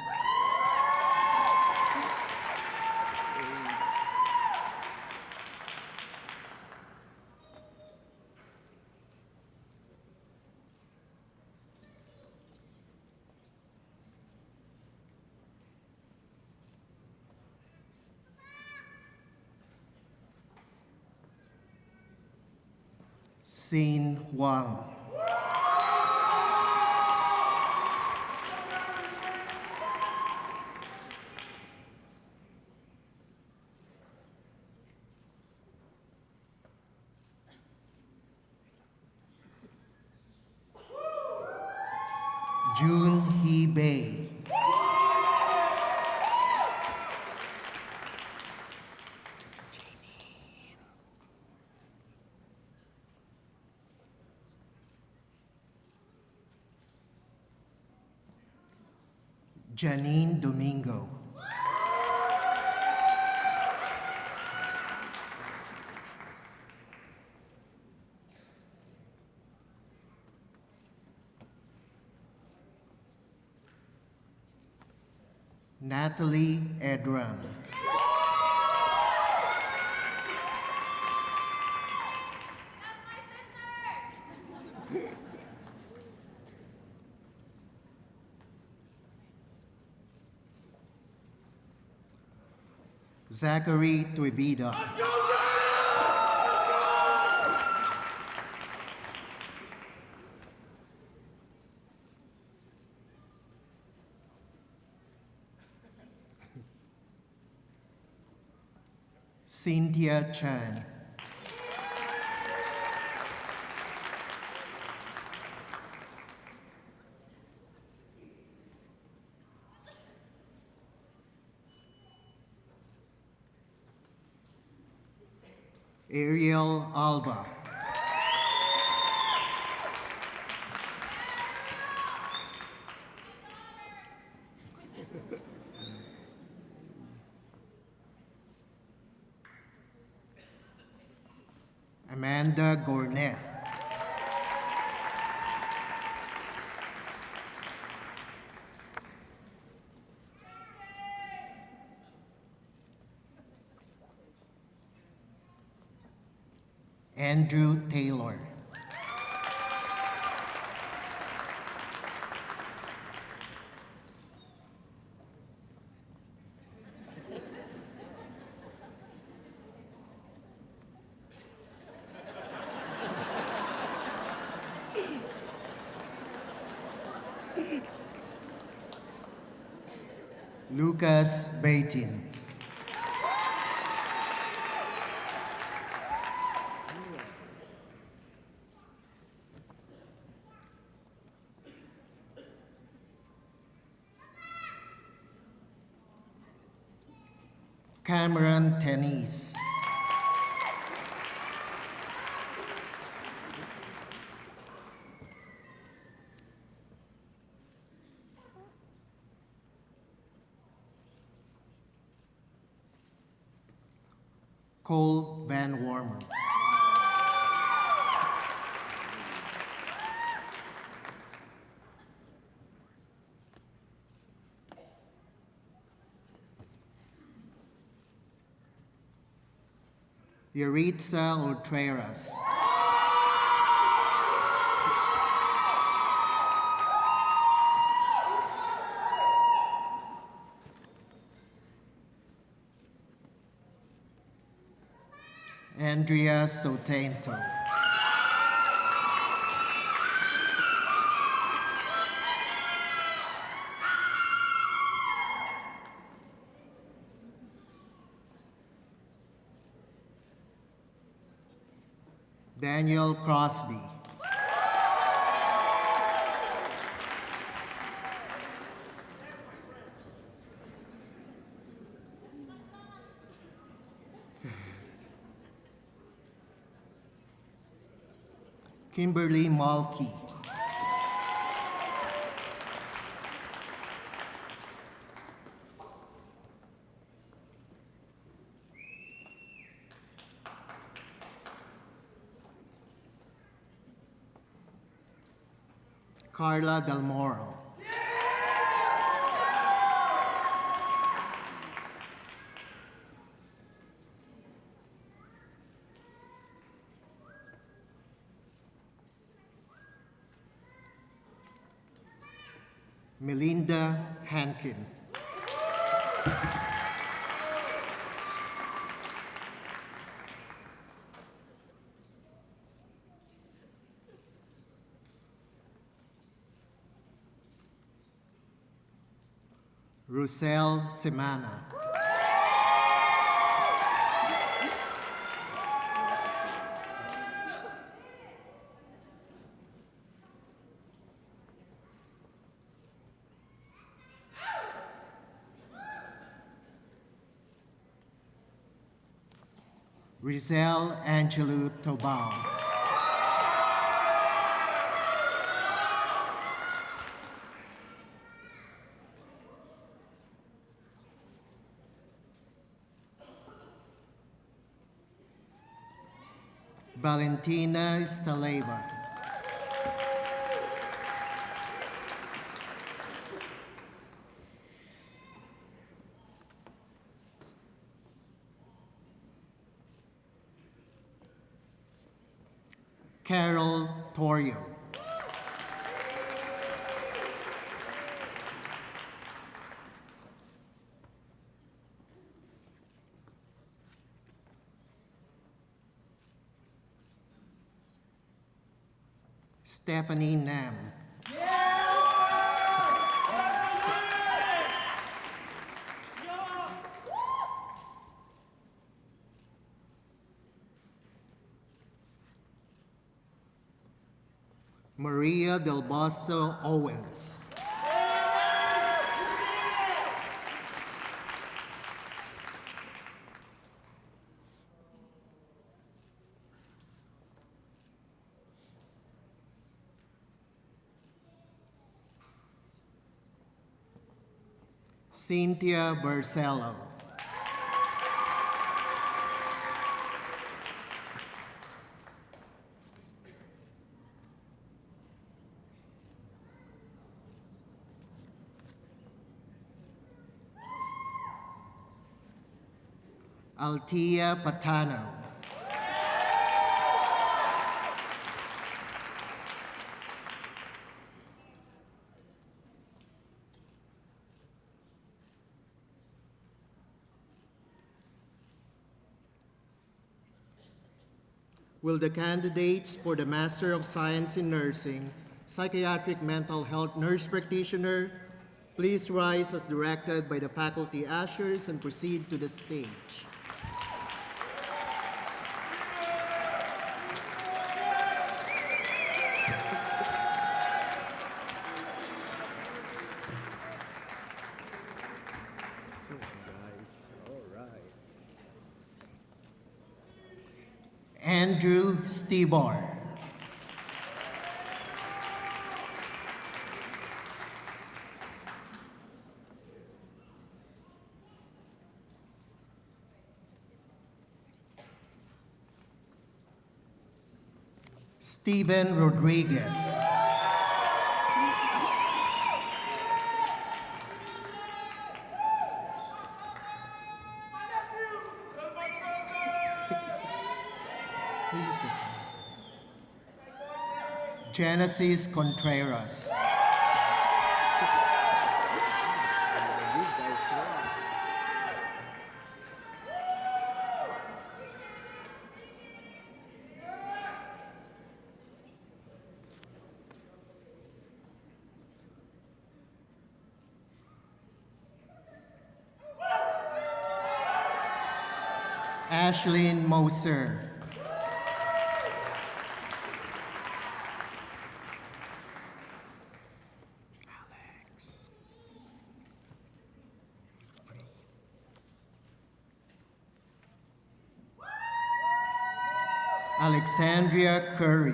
Xin Wang. Jun Hee Bei. Janine Domingo. Natalie Edran. Zachary Tuivida. Cynthia Chan. Ariel Alba. Amanda Gornet. Andrew Taylor. Lucas Baitin. Cameron Tennis. Cole Van Warmer. Yaritza Ultreras. Andrea Sotento. Daniel Crosby. Kimberly Malky. Carla Del Moro. Melinda Hankin. Rusel Semana. Rizal Angelo Tobal. Valentina Staleva. Carol Torrio. Stephanie Nam. Maria Del Bosso Owens. Cynthia Barcelo. Altia Patano. Will the candidates for the Master of Science in Nursing, Psychiatric Mental Health Nurse Practitioner, please rise as directed by the faculty ushers and proceed to the stage. Andrew Stibor. Steven Rodriguez. Genesis Contreras. Ashlyn Moser. Alexandria Curry.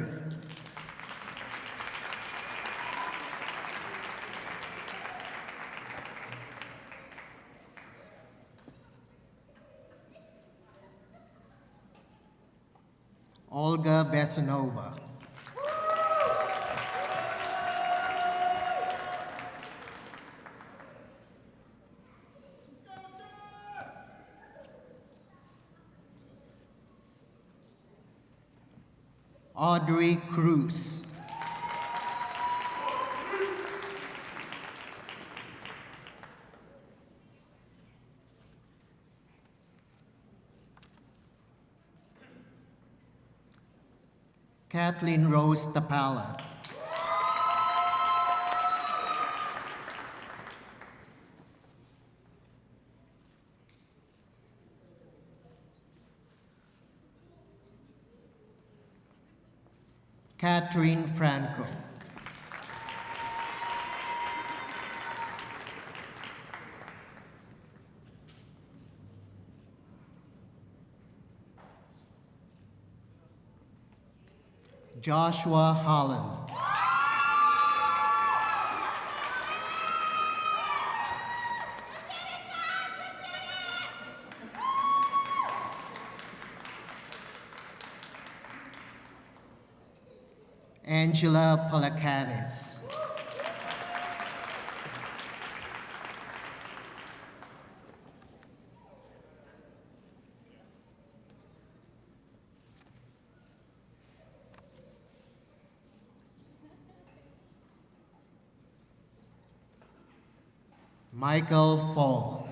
Olga Vesanova. Audrey Cruz. Kathleen Rose Tapala. Catherine Franco. Joshua Holland. Angela Palakanis. Michael Fall.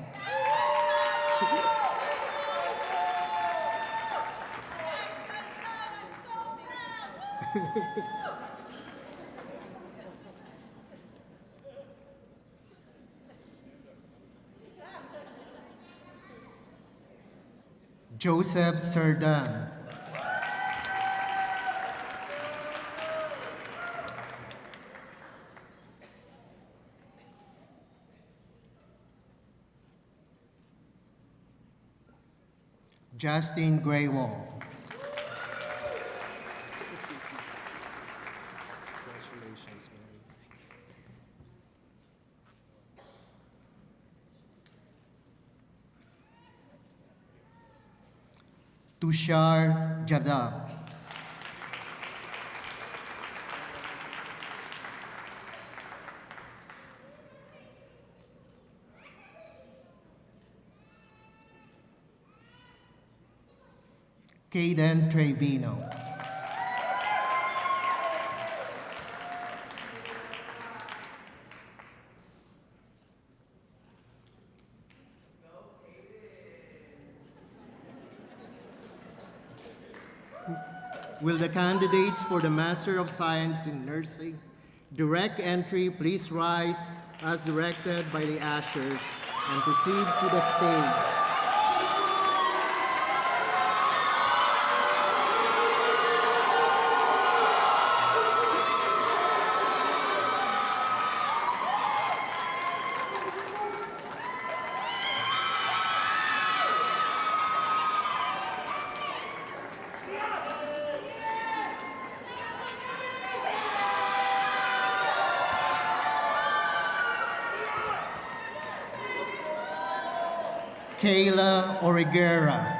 Joseph Serdan. Justin Graywall. Tushar Jadab. Caden Trevino. Will the candidates for the Master of Science in Nursing direct entry please rise as directed by the ushers and proceed to the stage. Kayla Origera.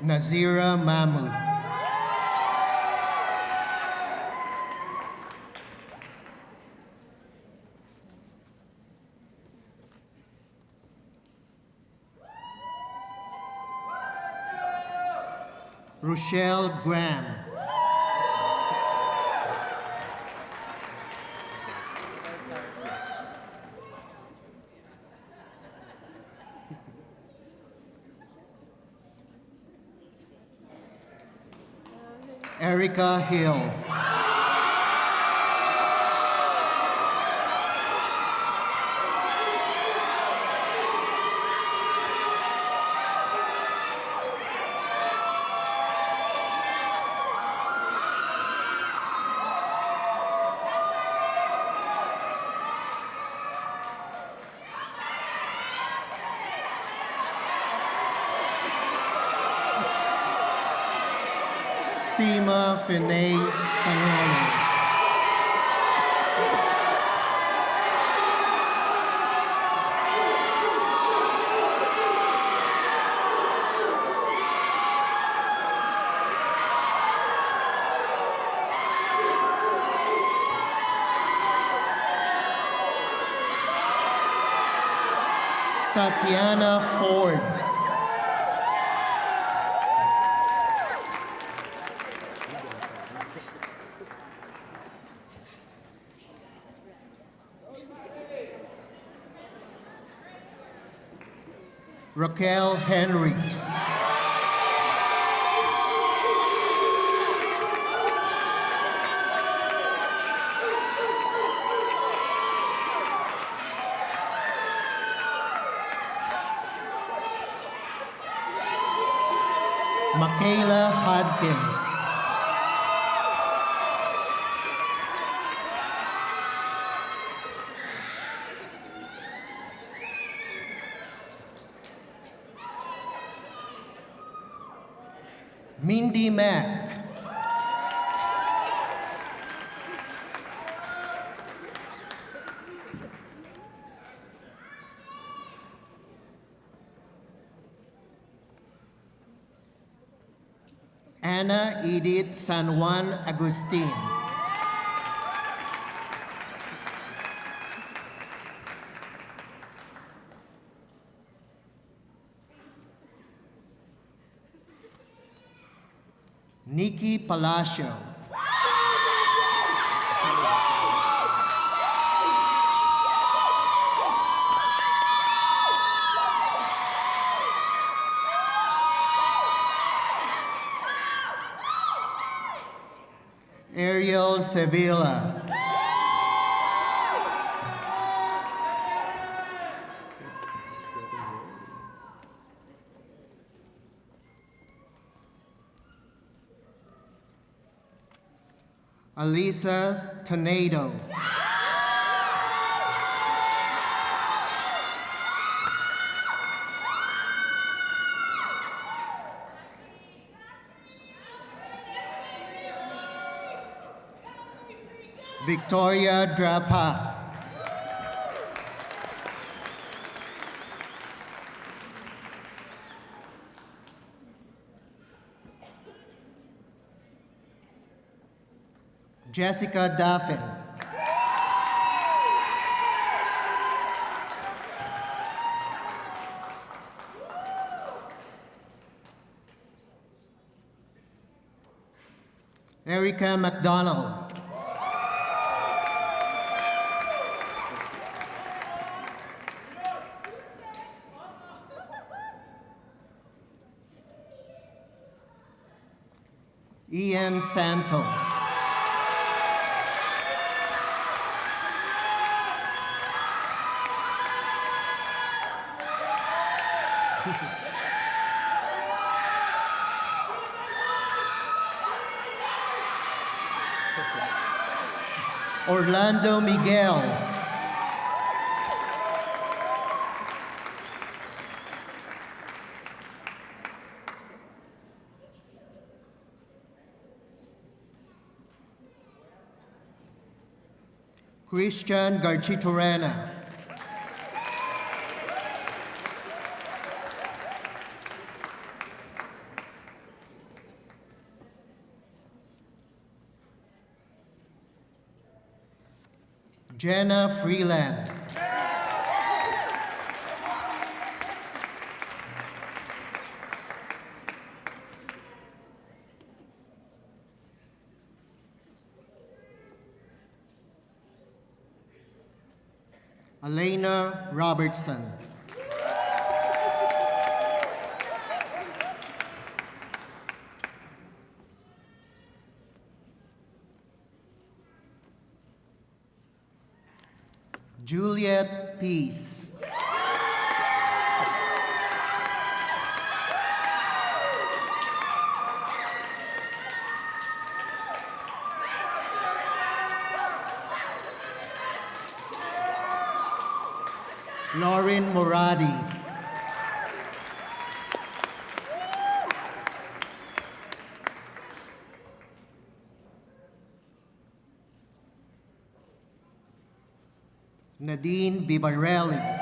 Nazira Mahmood. Rochelle Graham. Erica Hill. Sima Finay Tangano. Tatiana Ford. Raquel Henry. Michaela Hodkins. Mindy Mack. Ana Edith San Juan Agustin. Nikki Palacio. Ariel Sevilla. Alisa Tornado. Victoria Drapa. Jessica Daffin. Erica McDonald. Ian Santos. Orlando Miguel. Christian Garchitorena. Jenna Freeland. Elena Robertson. Juliet Peace. Lauren Moradi. Nadine Vivarelli.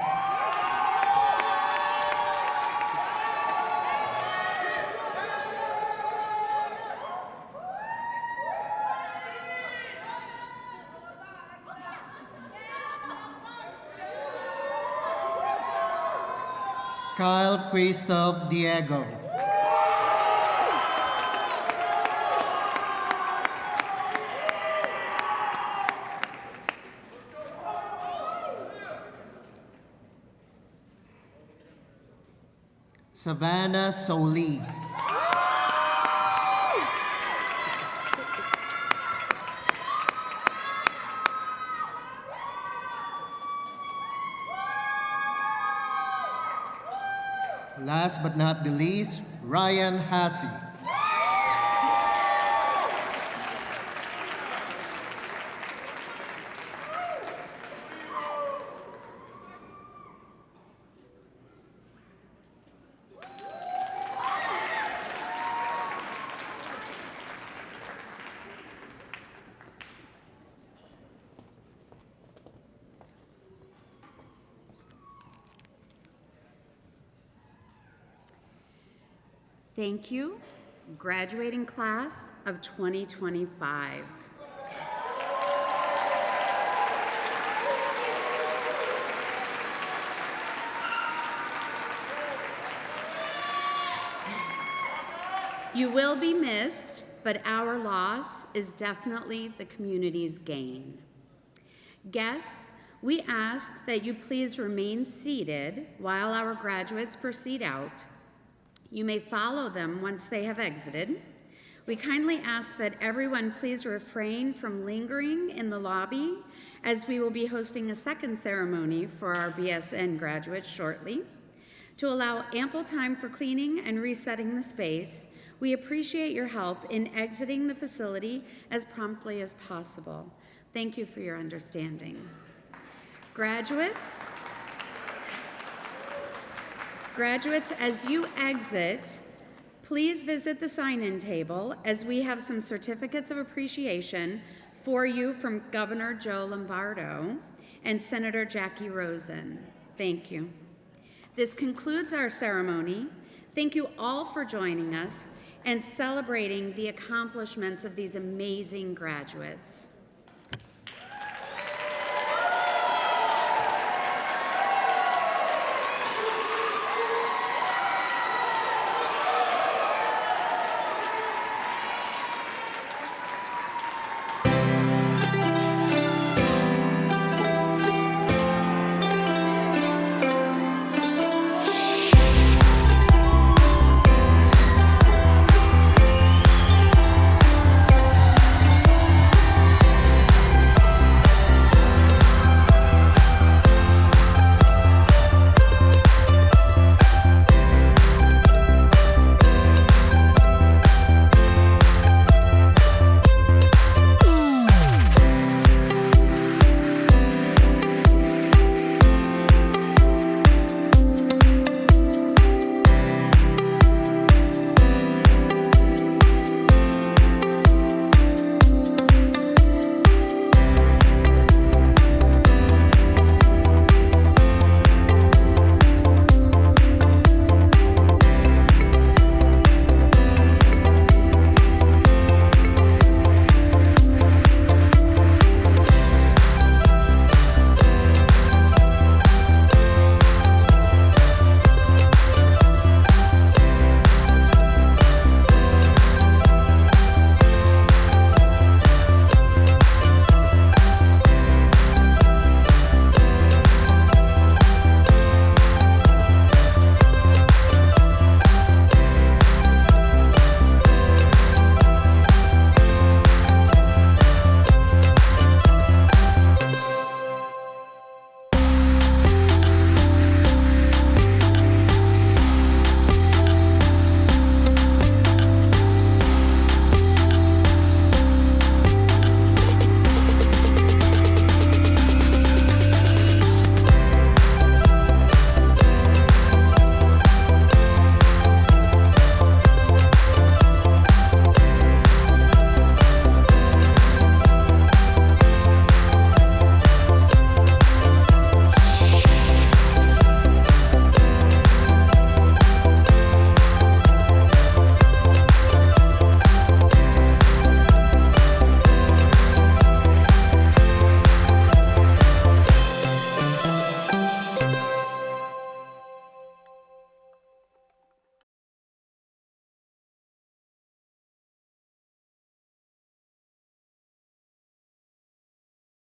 Kyle Christoph Diego. Savannah Solis. Last but not the least, Ryan Hassey. Thank you, graduating class of 2025. You will be missed, but our loss is definitely the community's gain. Guests, we ask that you please remain seated while our graduates proceed out. You may follow them once they have exited. We kindly ask that everyone please refrain from lingering in the lobby, as we will be hosting a second ceremony for our BSN graduates shortly. To allow ample time for cleaning and resetting the space, We appreciate your help in exiting the facility as promptly as possible. Thank you for your understanding. Graduates, as you exit, please visit the sign-in table as we have some certificates of appreciation for you from Governor Joe Lombardo and Senator Jackie Rosen. Thank you. This concludes our ceremony. Thank you all for joining us and celebrating the accomplishments of these amazing graduates.